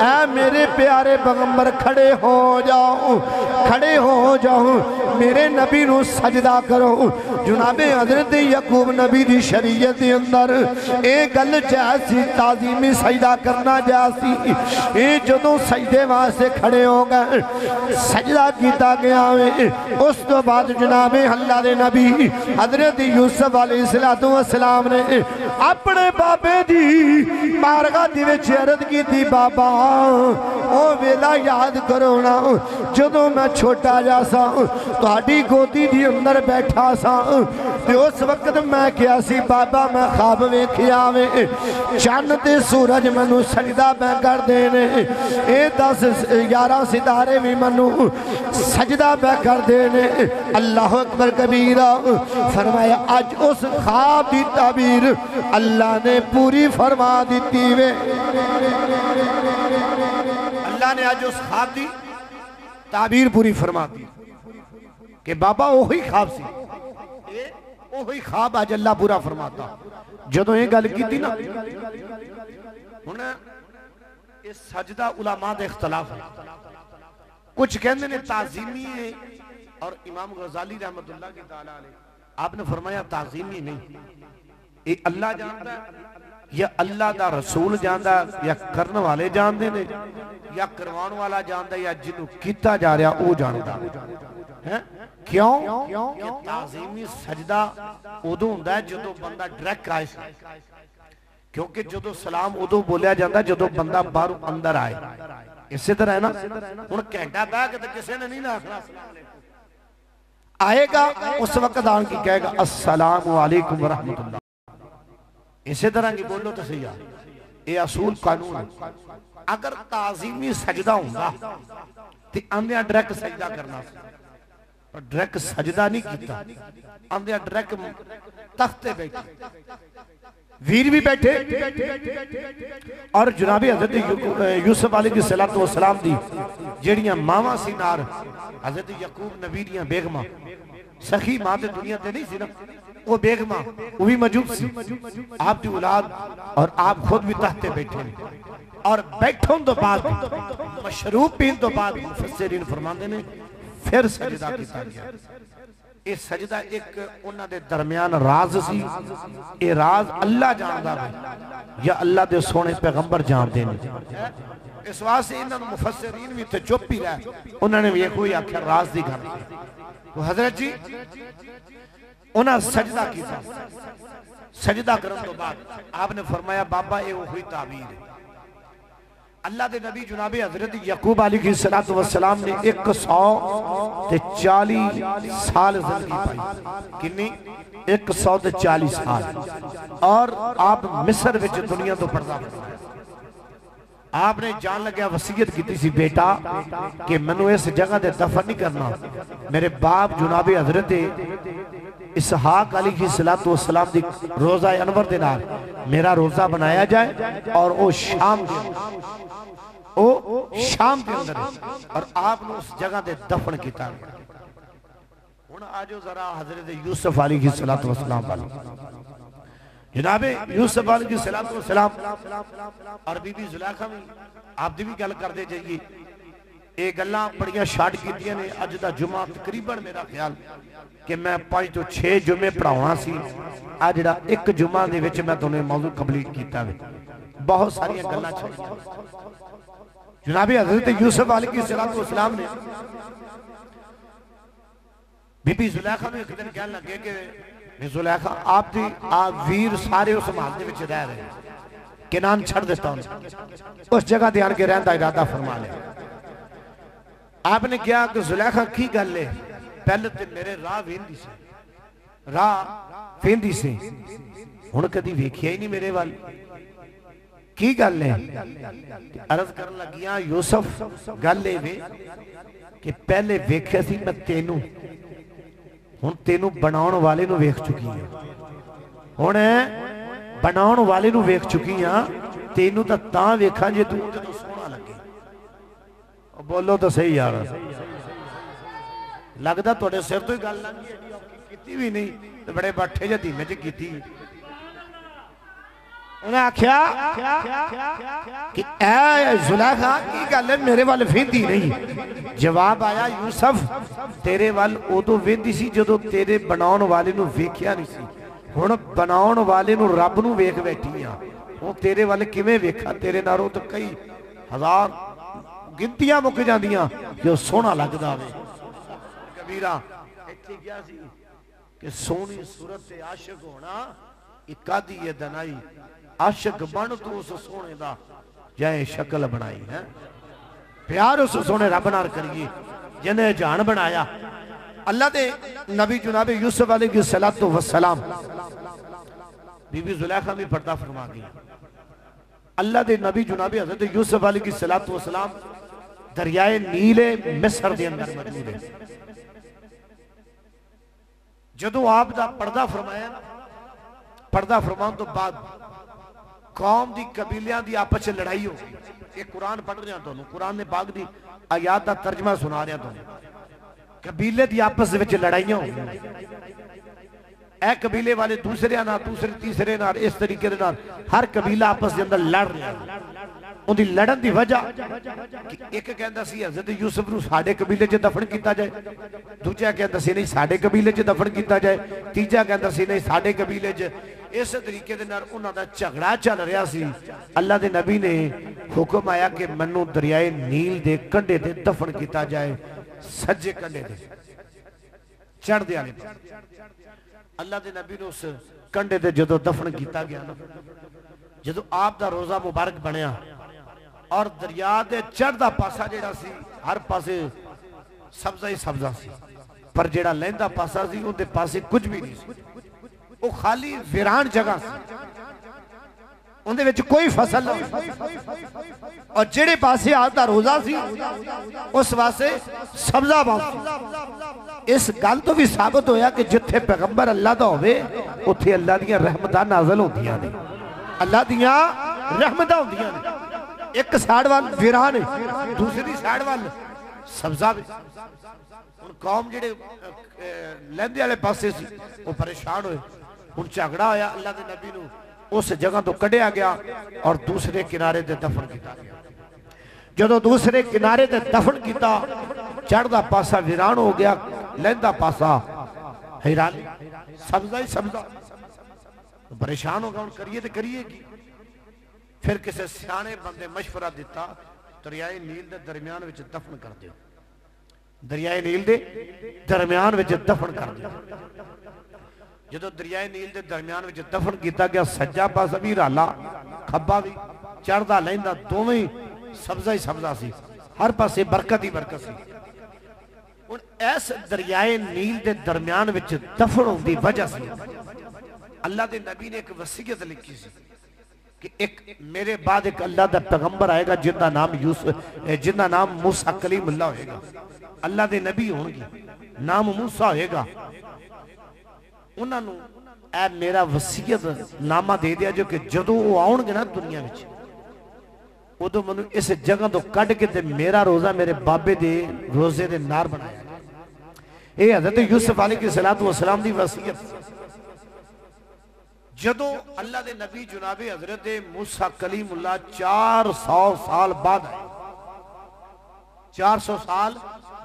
اے میرے پیارے پیغمبر کھڑے ہو جاؤ کھڑے ہو جاؤ میرے نبی نو سجدہ کرو جناب حضرت یعقوب نبی دی شریعت دی اندر اے گل جیسی تعظیمی سجدہ کرنا جیسی اے جدوں سجدے واسے کھڑے ہو گئے سجدہ کیتا گیا ہے اس تو بعد جناب اللہ دے نبی حضرت یوسف علیہ السلام نے اپنے بابے دی بارگاہ دی وچ عرض کی تھی بابا او ویلا یاد کرو نا جدوں میں چھوٹا جا سا تہاڈی گودی دی اندر بیٹھا سا تے اس وقت میں کیا سی بابا میں خواب ویکھیا وے چاند تے سورج منو سجدہ میں کر دینے اے 10 11 ستارے بھی منو سجدہ میں کر دینے اللہ اکبر کبیرہ فرمایا آج اس خواب دی تعبیر اللہ نے پوری فرما دیتی وے اللہ نے آج اس خواب دی تعبیر پوری فرما دی کہ بابا وہی خواب سی وہی خواب آج اللہ پورا فرماتا جدوں یہ گل کی تھی نا اس سجدہ علماء دے اختلاف ہے کچھ کہنے نے تعظیمی ہے اور امام غزالی رحمت اللہ کی تعالیٰ علیہ آپ نے فرمایا تعظیمی نہیں یہ اللہ جانتا ہے یا اللہ دا رسول جانتا ہے یا کرنے والے جانتے ہیں یا کروان والا جانتا ہے یا جنہوں کیتا جا رہا وہ جانتا ہے کیوں یہ تعظیمی سجدہ ادو ہوندہ ہے جدو بندہ ڈریک آئے کیونکہ جدو سلام ادو بولیا جاندہ ہے جدو بندہ بارو اندر آئے اسی طرح ہے نا ان کہنٹا بیگ تو کسے نے نہیں ناکھنا آئے گا اس وقت آن کی کہے گا السلام علیکم ورحمت اللہ اسی طرح کی بولو تو سیاہ یہ اصول قانون ہے اگر تعظیمی سجدہ ہوندہ تو اندھیا ڈریک سجدہ کرنا اور ڈریک سجدہ نہیں کیتا اندھیا ڈریک تختے بیٹھے ویر بھی بیٹھے اور جناب حضرت یوسف علیہ السلام دی جیڑیاں ماما سی نار حضرت یعقوب نبی دیاں بیگمہ سخی ماں تے دنیا تے نہیں سی نا وہ بیگمہ وہ بھی موجود سی آپ دی اولاد اور آپ خود بھی تحتے بیٹھے اور بیٹھوں تو بعد مشروب پین تو بعد مفسرین فرماندے نے پھر سجدہ کیتا گیا یہ سجدہ ایک انہاں دے درمیان راز سی، یہ راز اللہ جاندہ ہے یا اللہ دے سونے پیغمبر جاندے نے. اس واسطے انہاں مفسرین بھی تے چپ ہی رہے، انہوں نے بھی کوئی آخر راز دی گھر. تو حضرت جی انہاں سجدہ کیتا، سجدہ کرن تو بعد آپ نے فرمایا بابا یہ ہوئی تعبیر ہے. اللہ دے نبی جناب حضرت یعقوب علیہ السلام نے 140 سال زندگی پائی. کنی 140 سال. اور آپ مصر وچ دنیا تو پردہ فرمایا. آپ نے جان لگیا وصیت کی تھی سی بیٹا کہ منو اس جگہ دے دفن نہیں کرنا، میرے باپ جناب حضرت اسحاق علیہ السلام دی روزہ انور دے نال میرا روزہ بنایا جائے اور وہ شام دے اندر اور آپ نے اس جگہ دے دفن کیتا. ہن آجو ذرا حضرت یوسف علیہ السلام والی جناب یوسف علیہ السلام اور بی بی زلیخا میں آپ دی بھی گل کر دے جائیے. ایک گلاں بڑیاں شارٹ کیتیاں نے. اج دا جمعہ تقریباً میرا خیال کہ میں 5 تو 6 جمعے پڑھاؤنا سی، آج جڑا ایک جمعہ دے وچ میں تمہیں موضوع کمپلیٹ کیتا ہے. بہت ساری گلاں چھڑی جناب حضرت یوسف علیہ السلام نے بی بی زلیخا میں ایک دن کہنے لگے کہ زلیخا آپ دی ویر سارے اس محل دے وچ رہ رہے ہیں، کنان چھڑ دیتا ہوں، اس جگہ دے آن کے رہن دا ارادہ فرما لے. آپ نے کیا کہ زلیخا کی گل لے پہلے تے میرے راہ ویندی سے ہن کدی ویکھیا ہی نہیں میرے وال کی گل لے. عرض کرن لگیاں یوسف گل لے وے کہ پہلے ویکھیا سی میں تینوں، ہن تینوں بناؤن والے نو ویکھ چکی ہیں، ہن بناؤن والے نو ویکھ چکی ہیں، تینوں تاں ویکھاں جے تو سونا لگے. بولو تو صحیح یار لگدا توڑے سر تو ہی گل لگی کیتی بھی نہیں تو بڑے بٹھے جے دھیمے چ کیتی. انہیں آکھیا کہ اے زلیخا کی گل ہے میرے وال ویندی نہیں. جواب آیا یوسف تیرے وال ادو ویندی سی جدو تیرے بناؤن والے نو ویکھیا نہیں سی. ہن بناؤن والے نو رب نو ویکھ بیٹھی ہیں، وہ تیرے وال کیویں ویکھا؟ تیرے نالوں تو کئی ہزار گنتیاں مک جاندیاں جو سونا لگدا وے. کبیرہ ایتھے کیا سی کہ سونی صورت تے عاشق ہونا اکادی یہ دنائی، عاشق بن تو اس سونے دا جائے شکل بنائی ہے. پیار اس سونے رب نار کریے جنہیں جان بنایا. اللہ دے نبی جناب یوسف علیہ السلام بی بی زلیخا بھی پردہ فرما گئی. اللہ دے نبی جناب حضرت یوسف علیہ السلام دریائے نیل مصر دے اندر موجود ہے. جدو آپ دا پردہ فرمایا، پردہ فرمان تو بعد قوم دی قبیلیاں دی آپس سے لڑائی ہو گئی. یہ قرآن پڑھ رہے ہیں تو قرآن نے پاک دی آیات دا ترجمہ سنا رہے ہیں تو قبیلے دی آپس سے وچ لڑائیاں ہو گئی. اے قبیلے والے دوسرے نال، دوسرے تیسرے نال، اس طریقے دے نال ہر قبیلہ آپس دے اندر لڑ رہا ہے. ان دی لڑن دی وجہ ایک کہندا سی حضرت یوسف نو ساڈے قبیلے چ دفن کیتا جائے، دوجا کہندا سی نہیں ساڈے قبیلے چ دفن کیتا جائے، تیجا کہندا سی نہیں ساڈے قبیلے چ. اس طریقے دے نال انہاں دا جھگڑا چل رہا سی. اللہ دے نبی نے حکم آیا کہ منو دریائے نیل دے کنڈے دے دفن کیتا جائے، سجے کنڈے دے چڑھ دے آنے. اللہ دے نبی نے اس کنڈے دے جدو دفن کیتا گیا نا، جدو آپ دا روزہ مبارک بنیا اور دریا دے چڑھ دا پاسا جیڑا سی ہر پاسے سبزہ ہی سبزہ سی، پر جیڑا لیندہ پاسا سی ان دے پاسے کچھ بھی نہیں سی، وہ خالی ویران جگہ سی، ان دے وچ کوئی فصل نہیں. اور جیڑے پاسے آپ دا روزہ سی اس واسے سبزہ باؤں. اس گل تو بھی ثابت ہویا کہ جتھے پیغمبر اللہ دا ہوئے اتھے اللہ دیاں رحمتہ نازل ہوندیاں نے، اللہ دیاں رحمتہ ہوندیاں نے. ایک ساڑھ وال ویران ہے، دوسری ساڑھ وال سبزہ بھی. ان قوم جڑے لیندے والے پاسے سی وہ پریشان ہوئے. ان جھگڑا ہویا، اللہ دے نبی نو اس جگہ تو کڈیا گیا اور دوسرے کنارے دے دفن کیتا گیا. جدو دوسرے کنارے دے دفن کیتا چڑھ دا پاسا ویران ہو گیا، لیندہ پاسا حیران سبزہ ہی سبزہ پریشان ہوگا، ان کریے تو کریے گی. پھر کسی سیانے بندے مشورہ دیتا دریائے نیل دے درمیان وچ دفن کر دیو، دریائے نیل دے درمیان وچ دفن کر دیو. جدو دریائے نیل دے درمیان وچ دفن کیتا گیا، سجا پاس بھی رالا کھبا بھی چڑھدا لیندا دوویں سبزہ ہی سبزہ سی، ہر پاسے برکت ہی برکت سی. اور ایس دریائے نیل دے درمیان وچ دفن ہوندی وجہ سی اللہ دے نبی نے ایک وصیت لکھی سی کہ ایک میرے بعد ایک اللہ دا پیغمبر آئے گا جن دا نام موسیٰ کلیم اللہ ہوئے گا. اللہ دے نبی ہوں گے، نام موسیٰ ہوئے گا. انہاں نو اے میرا وصیت نامہ دے دیا جو کہ جدو وہ آؤں گے نا دنیا وچ، وہ تو منو اس جگہ تو کٹ کے دے میرا روزہ میرے بابے دے روزے دے نار بنایا. اے حضرت یوسف علیہ السلام دی وصیت. جدو اللہ دے نبی جناب حضرت موسیٰ کلیم اللہ 400 سال بعد آئے، 400 سال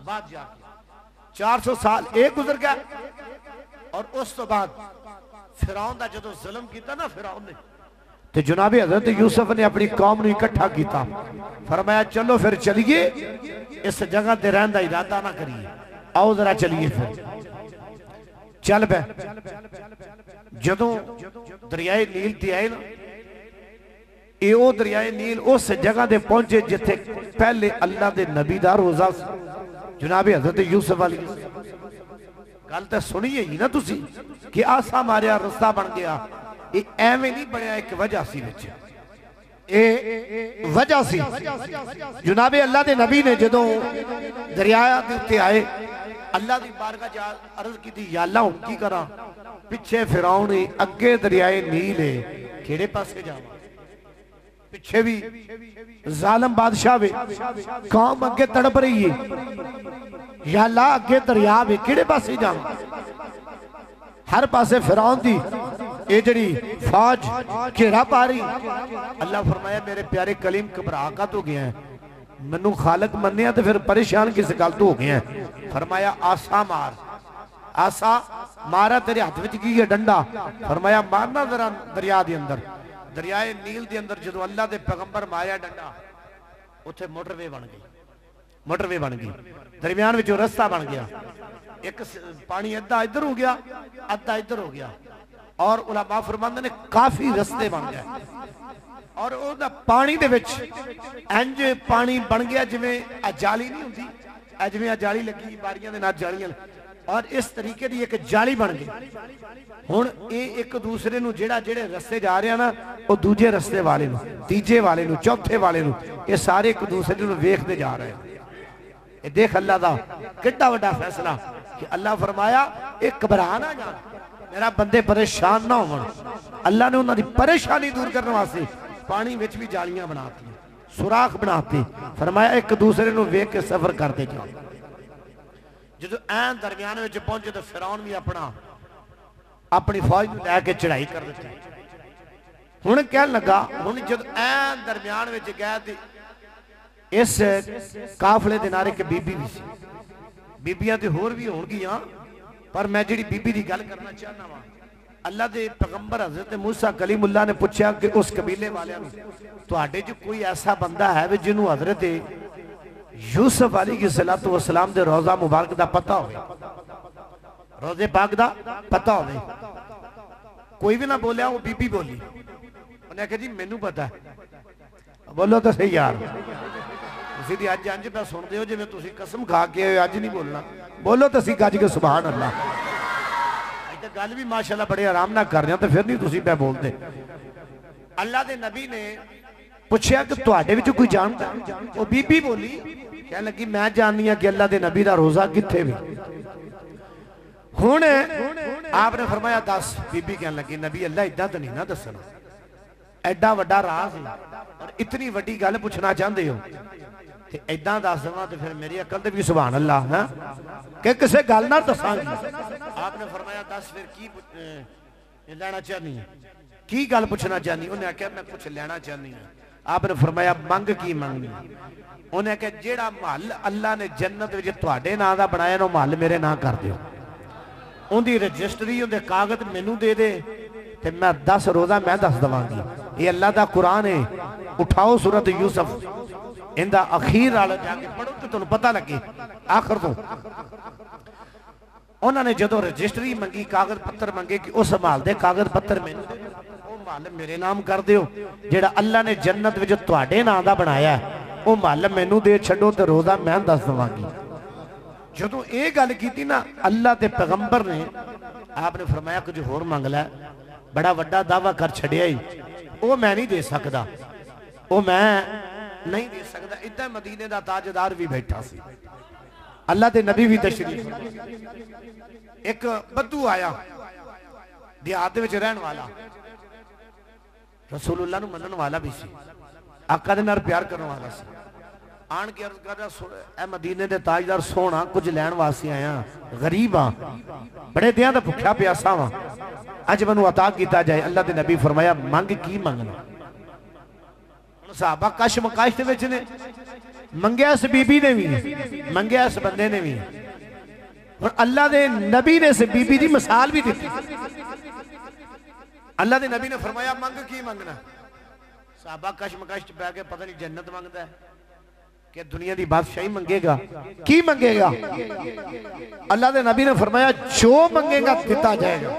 بعد جا کے 400 سال ایک گزر گیا. اور اس تو بعد فرعون دا جدو ظلم کیتا نا فرعون نے، تو جناب حضرت یوسف نے اپنی قوم نے اکٹھا کیتا، فرمایا چلو پھر چلیے، اس جگہ دے رہن دا ارادہ نہ کریے، آؤ ذرا چلیے. پھر چل بے جدوں دریائے نیل تے آئے نا، اے او دریائے نیل اس جگہ دے پہنچے جتھے پہلے اللہ دے نبی دا روزہ جناب حضرت یوسف علیہ گل تے سنیے ہی نا تسی کہ آسا ماریا رستہ بن گیا. اے ایویں نہیں بنیا، ایک وجہ سی وچ، اے وجہ سی جناب اللہ دے نبی نے جدوں دریا تے آئے اللہ دی بارگاہ جا عرض کی تھی یا اللہ ہوں کی کرا، پچھے فرعون اگے دریائے نیل ہے کیڑے پاسے جاواں، پچھے بھی ظالم بادشاہ بھی قوم اگے تڑپ رہی ہے، یا اللہ اگے دریا بھی کیڑے پاسے جاواں. ہر پاسے فرعون دی اے جڑی فوج گھیرا پا رہی. اللہ فرمایا میرے پیارے کلیم گھبرا کا تو گیا ہے، منو خالق منیا تو پھر پریشان کس گل تو ہو گیا ہے. فرمایا آسا مار، آسا مارا تیرے ہاتھ وچ کی ہے ڈنڈا، فرمایا مارنا ذرا دریا دے اندر. دریائے نیل دے اندر جدو اللہ دے پیغمبر ماریا ڈنڈا، اتھے موٹر وے بن گئی، موٹر وے بن گئی، درمیان وچ رستہ بن گیا. ایک پانی ادھا ادھر ہو گیا ادھا ادھر ہو گیا، اور علماء فرماندے نے کافی رستے بن گئے. اور او دا پانی دے وچ انج پانی بن گیا جویں جالی نہیں ہوندی، جویں جالی لگی باریاں دے نال جالیاں، اور اس طریقے دی ایک جالی بن گئی. ہن اے ایک دوسرے نو جڑے رستے جا رہے ہیں نا، او دوجے رستے والے نو، تیجے والے نو، چوتھے والے نو، اے سارے ایک دوسرے نو ویکھدے جا رہے ہیں. اے دیکھ اللہ دا کڈا وڈا فیصلہ کہ اللہ فرمایا ایک گھبرا نہ جا، میرا بندے پریشان نہ ہون. اللہ نے انہاں دی پریشانی دور کرنے واسطے پانی وچ بھی جالیاں بناتی، سوراخ بناتے، فرمایا ایک دوسرے نو ویکھ کے سفر کرتے جاؤ. جدو این درمیان وچ پہنچے تو فرعون بھی اپنی فوج لے کے چڑھائی کر دیتے. ہن کہن لگا، ہن جدو این درمیان وچ گئے تے اس قافلے دے نال ایک بی بی بھی سی. بیبیاں تے ہور بھی ہون گیاں، پر میں جڑی بی بی دی گل کرنا چاہنا وا، اللہ دے پیغمبر حضرت موسیٰ کلیم اللہ نے پوچھا کہ اس قبیلے والیاں نوں تواڈے جو کوئی ایسا بندہ ہے جنوں حضرت یوسف علیہ السلام دے روزہ مبارک دا پتہ ہوئے، روزے پاک دا پتہ ہوئے. کوئی بھی نہ بولیا، وہ بی بی بولی، انہوں نے کہا جی مینوں پتہ ہے. بولو تو صحیح یار، اسی دی آج جانج پہ سن دے ہو جی میں تسی قسم کھا کے آج نہیں بولنا. بولو تو سی گاج کے سبحان اللہ. ایتا گل بھی ماشاءاللہ بڑے آرام نہ کر رہے ہیں تو پھر نہیں تسی پہ بول دے. اللہ دے نبی نے پوچھیا کہ تواڈے وچ کوئی جانتا؟ وہ بی بی بولی، کہنے لگی میں جاننی ہے کہ اللہ دے نبی دا روزہ کتھے بھی. ہن آپ نے فرمایا دس. بی بی کہنے لگی نبی اللہ ادھا تو نہیں نہ دسنا، ایڈا وڈا راز ہے اور اتنی وڈی گل پوچھنا چاہندے ہو تے ایداں دس دواں تے پھر میری عقل تے بھی سبحان اللہ ہاں کہ کسے گل نہ دساں گی. آپ نے فرمایا دس پھر کی لینا چاہنی ہے، کی گل پوچھنا چاہنی؟ انہیں کہا میں کچھ لینا چاہنی ہوں. آپ نے فرمایا منگ کی منگنی؟ انہیں کہا جیڑا محل اللہ نے جنت وچ تواڈے نام دا بنایا نو محل میرے نام کر دیو. ان دی رجسٹری ان دے کاغذ مینوں دے دے تے میں 10 روزہ میں دس دوانگی. یہ اللہ دا قرآن ہے. اٹھاؤ سورت یوسف ان دا اخیر والا جا کے پڑھو تے تانوں پتہ لگے آخر تو. انہوں نے جدو رجسٹری منگی کاغذ پتر منگے کہ اس سنبھال دے کاغذ پتر میں وہ معلم میرے نام کر دیو جیڑا اللہ نے جنت وچ تواڈے نام دا بنایا ہے وہ معلم مینوں دے چھڈو تے روزہ میں دس دواں گی. جدو یہ گل کیتی نا اللہ تے پیغمبر نے آپ نے فرمایا کچھ ہور منگ لے بڑا وڈا دعویٰ کر چھڑیا ہی وہ میں نہیں دے سکدا وہ میں نہیں دے سکدا. ادھر مدینے دا تاجدار بھی بیٹھا سی اللہ دے نبی بھی تشریف. ایک بدو آیا دیہات وچ رہن والا رسول اللہ نو منن والا بھی سی آقا دے نال پیار کرن والا سی. آن کے عرض کر رہا اے مدینے دے تاجدار سونا کچھ لین واسطے آیا غریب ہاں بڑے دیاں دا بھکھیا پیاسا ہاں اج منو عطا کیتا جائے. اللہ دے نبی فرمایا منگ کی منگنا. صحابہ کش مکاش دے وچ نے منگیا اس بی بی نے بھی منگیا اس بندے نے بھی اور اللہ دے نبی نے اس بی بی دی مثال بھی دیتی. اللہ دے نبی نے فرمایا منگ کی منگنا. صحابہ کش مکاش پہ کے پتہ نہیں جنت منگتا ہے کہ دنیا دی بادشاہی منگے گا کی منگے گا. اللہ دے نبی نے فرمایا جو منگے گا دیتا جائے گا.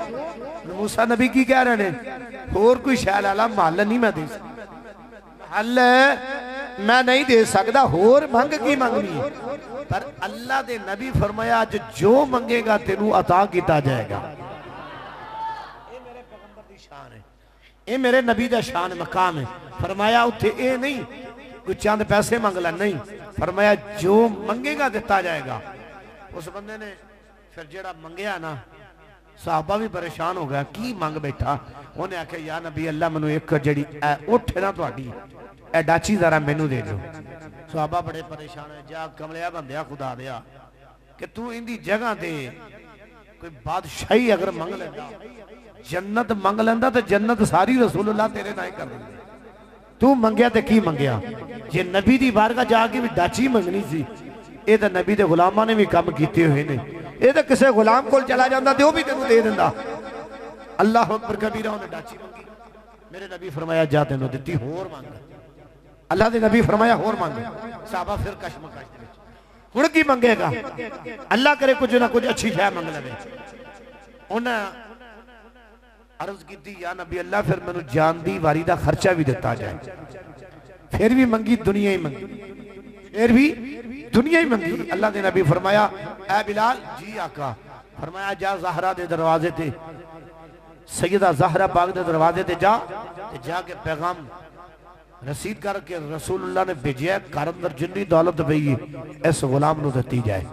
موسیٰ نبی کی کہہ رہے ہیں اور کوئی شاہ لالا محل نہیں میں دے سکتا محل میں نہیں دے سکتا اور منگ کی منگنی ہے. پر اللہ دے نبی فرمایا جو منگے گا تینوں عطا کیتا جائے گا. اے میرے پیغمبر دی شان ہے اے میرے نبی دا شان مقام ہے. فرمایا اتھے اے نہیں کچھ چاند پیسے منگلا نہیں فرمایا جو منگے گا دیتا جائے گا. اس بندے نے پھر جڑا منگیا نا صحابہ بھی پریشان ہو گیا کی منگ بیٹھا. انہیں آکھا یا نبی اللہ منو ایک جڑی اٹھے نا تو آڈی اے ڈاچی ذرا مینو دے جو. صحابہ بڑے پریشان ہیں جا کملیا بندیا خدا دیا کہ تو ان دی جگہ دے کوئی بادشاہی اگر منگ لیندہ جنت منگ لیندہ تو جنت ساری رسول اللہ تیرے نائے کر دیندے. تو منگیا تے کی منگیا یہ نبی دی بارگاہ جا کے بھی ڈاچی منگنی سی. اے تے نبی دے غلامہ نے بھی کم کیتے ہوئے نے. اے تے کسے غلام کول چلا جاندہ تے وہ بھی تینوں دے دیندہ. اللہ اکبر کبیرہ انہیں ڈاچی منگی. میرے نبی فرمایا جا تینوں دیتی ہور مانگا. اللہ دے نبی فرمایا ہور مانگا. صحابہ پھر کش مکاش دے ہن کی منگے گا اللہ کرے کچھ نہ کچھ اچھی شے منگ لے. انہیں عرض کی تھی یا نبی اللہ پھر میں نے جان دی واری دا خرچہ بھی دیتا جائے. پھر بھی منگی دنیا ہی منگی پھر بھی دنیا ہی منگی. اللہ دے نبی فرمایا اے بلال جی آقا. فرمایا جا زہرہ دے دروازے تے سیدہ زہرہ پاک دے دروازے تے جا کے پیغام رسید کر کے رسول اللہ نے بھیجیا گھر اندر جنی دولت بھئی اس غلام نو دیتی جائے.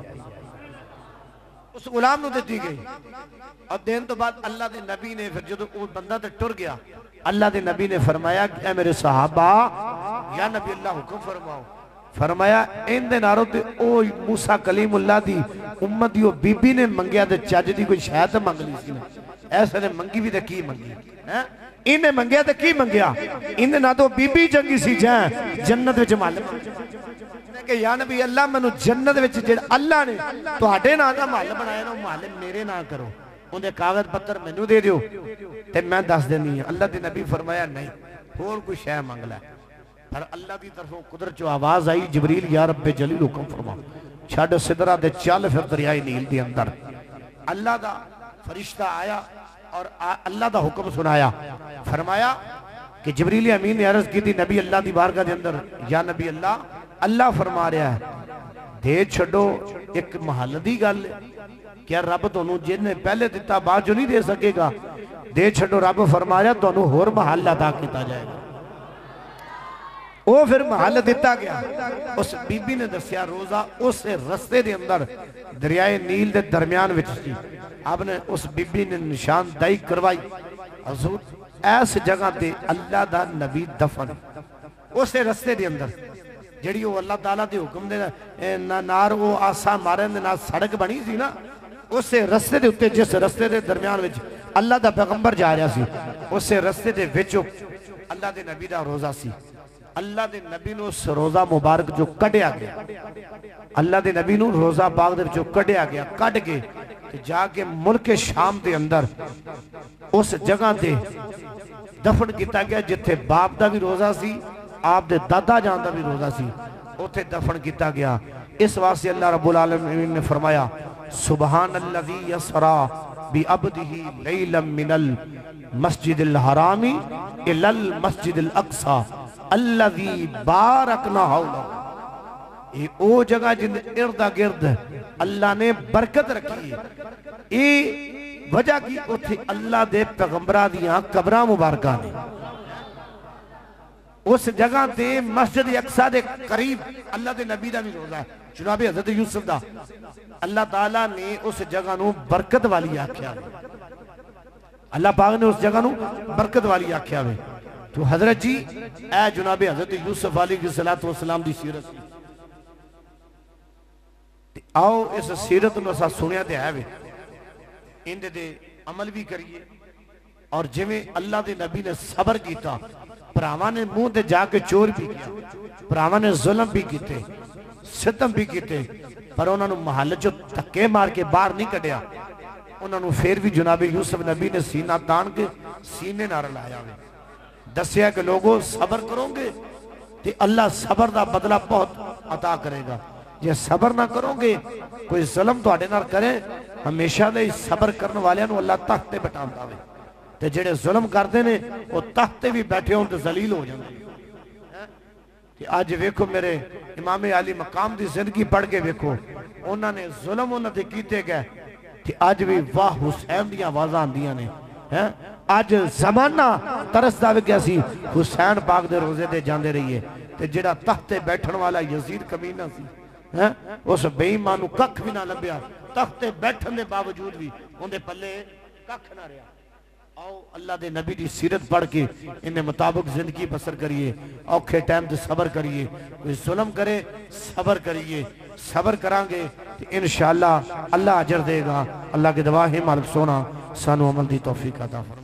اس غلام نو دیتی گئی. اب دین تو بعد اللہ دے نبی نے پھر جدو وہ بندہ تے ٹر گیا اللہ دے نبی نے فرمایا اے میرے صحابہ یا نبی اللہ حکم فرماؤ. فرمایا ان دے نارو تے او موسیٰ کلیم اللہ دی امت دیو بی بی نے منگیا تے چاج دی کوئی شاید منگ لی سی ایسا نے منگی بھی تے کی منگی انہیں منگیا تے کی منگیا. انہیں نہ تو بی بی جنگی سی جائیں جنت وچ معلوم کہ یا نبی اللہ منو جنت وچ جڑا اللہ نے تو ہٹے نہ دا محل بنایا نا محل میرے نہ کرو. انہیں کاغذ پتر مینو دے دیو تے میں دس دینی ہے. اللہ دے نبی فرمایا نہیں اور کوئی شے منگ لے. پر اللہ دی طرفوں قدرت جو آواز آئی جبریل یا رب جلیل حکم فرما چھڑ صدرہ دے چل پھر دریائے نیل دی اندر. اللہ دا فرشتہ آیا اور اللہ دا حکم سنایا. فرمایا کہ جبریل امین نے عرض کی تھی نبی اللہ دی بارگاہ دے اندر یا نبی اللہ فرما رہا ہے دے چھڑو ایک محل دی گل کیا رب تونوں جن نے پہلے دیتا بعد جو نہیں دے سکے گا. دے چھڑو رب فرما رہا تونوں ہور محل عطا کیتا جائے گا. وہ پھر محل دیتا گیا. اس بی بی نے دسیا روزہ اس رستے دے اندر دریائے نیل دے درمیان وچ سی. آپ نے اس بی بی نے نشان دائی کروائی حضور ایس جگہ دے اللہ دا نبی دفن اس رستے دے اندر جڑی وہ اللہ تعالیٰ دے حکم دے نار وہ آسان مارے دے نار سڑک بنی سی نا اس رستے دے اتے جس رستے دے درمیان وچ اللہ دا پیغمبر جا رہا سی اس رستے دے وچ اللہ دے نبی دا روزہ سی. اللہ دے نبی نو اس روزہ مبارک جو کڑیا گیا اللہ دے نبی نو روزہ پاک دے جو کڑیا گیا کڑ کے تے جا کے ملک شام دے اندر اس جگہ دے دفن کیتا گیا جتھے باپ دا بھی روزہ سی آپ دے دادا جان دا بھی روزہ سی اتھے دفن کیتا گیا اس واسطے اللہ رب العالمین نے فرمایا سبحان الذی یسرا بعبدہ لیلا من المسجد الحرام الی المسجد الاقصی الذی بارکنا حولہ یہ او جگہ جن ارد گرد اللہ نے برکت رکھی ہے یہ وجہ کی اتھے اللہ دے پیغمبرہ دیاں قبرہ مبارکہ نے اس جگہ دے مسجد اقصی دے قریب اللہ دے نبی دا بھی روزہ ہے جناب حضرت یوسف دا اللہ تعالیٰ نے اس جگہ نو برکت والی آکھیا ہے اللہ پاک نے اس جگہ نو برکت والی آکھیا ہے تو حضرت جی اے جناب حضرت یوسف علیہ السلام دی سیرت آؤ اس سیرت نو اسا سنیا تے ہے اندے دے عمل بھی کریے اور جویں اللہ دے نبی نے صبر کیتا پراواں نے منہ دے جا کے چور بھی کیا پراواں نے ظلم بھی کیتے ستم بھی کیتے پر انہوں نے محل جو تھکے مار کے باہر نہیں کٹیا انہوں نے پھر بھی جناب یوسف نبی نے سینہ تان کے سینے نہ رلایا ہوئے دسیا کہ لوگوں صبر کرو گے تو اللہ صبر دا بدلہ بہت عطا کرے گا یہ صبر نہ کرو گے کوئی ظلم تو آڑے نہ کرے ہمیشہ دے صبر کرنے والے انہوں اللہ تختے بٹھان داوے تے جڑے ظلم کر دینے وہ تختے بھی بیٹھے ہوں تو ذلیل ہو جانے کہ آج ویکھو میرے امام علی مقام دی زندگی پڑھ کے ویکھو انہوں نے ظلم انہوں نے کیتے گئے کہ آج بھی واہ حسین دیاں آوازاں دیاں نے آج زمانہ ترس داوے کیا سی حسین پاک دے روزے دے جاندے رہیے تے جڑا تختے بیٹھن والا یزید کمینہ سی اس بے ایمانو ککھ بھی نہ لبیا تختے بیٹھن دے باوجود بھی ان دے پلے ککھ نہ رہا آؤ اللہ دے نبی دی سیرت پڑھ کے انہیں مطابق زندگی بسر کریے اوکھے ٹائم دے صبر کریے کوئی ظلم کرے صبر کریے صبر کرانگے انشاءاللہ اللہ عجر دے گا اللہ کے دعا ہے مالک سونا سانو عمل دی توفیق عطا فرمائے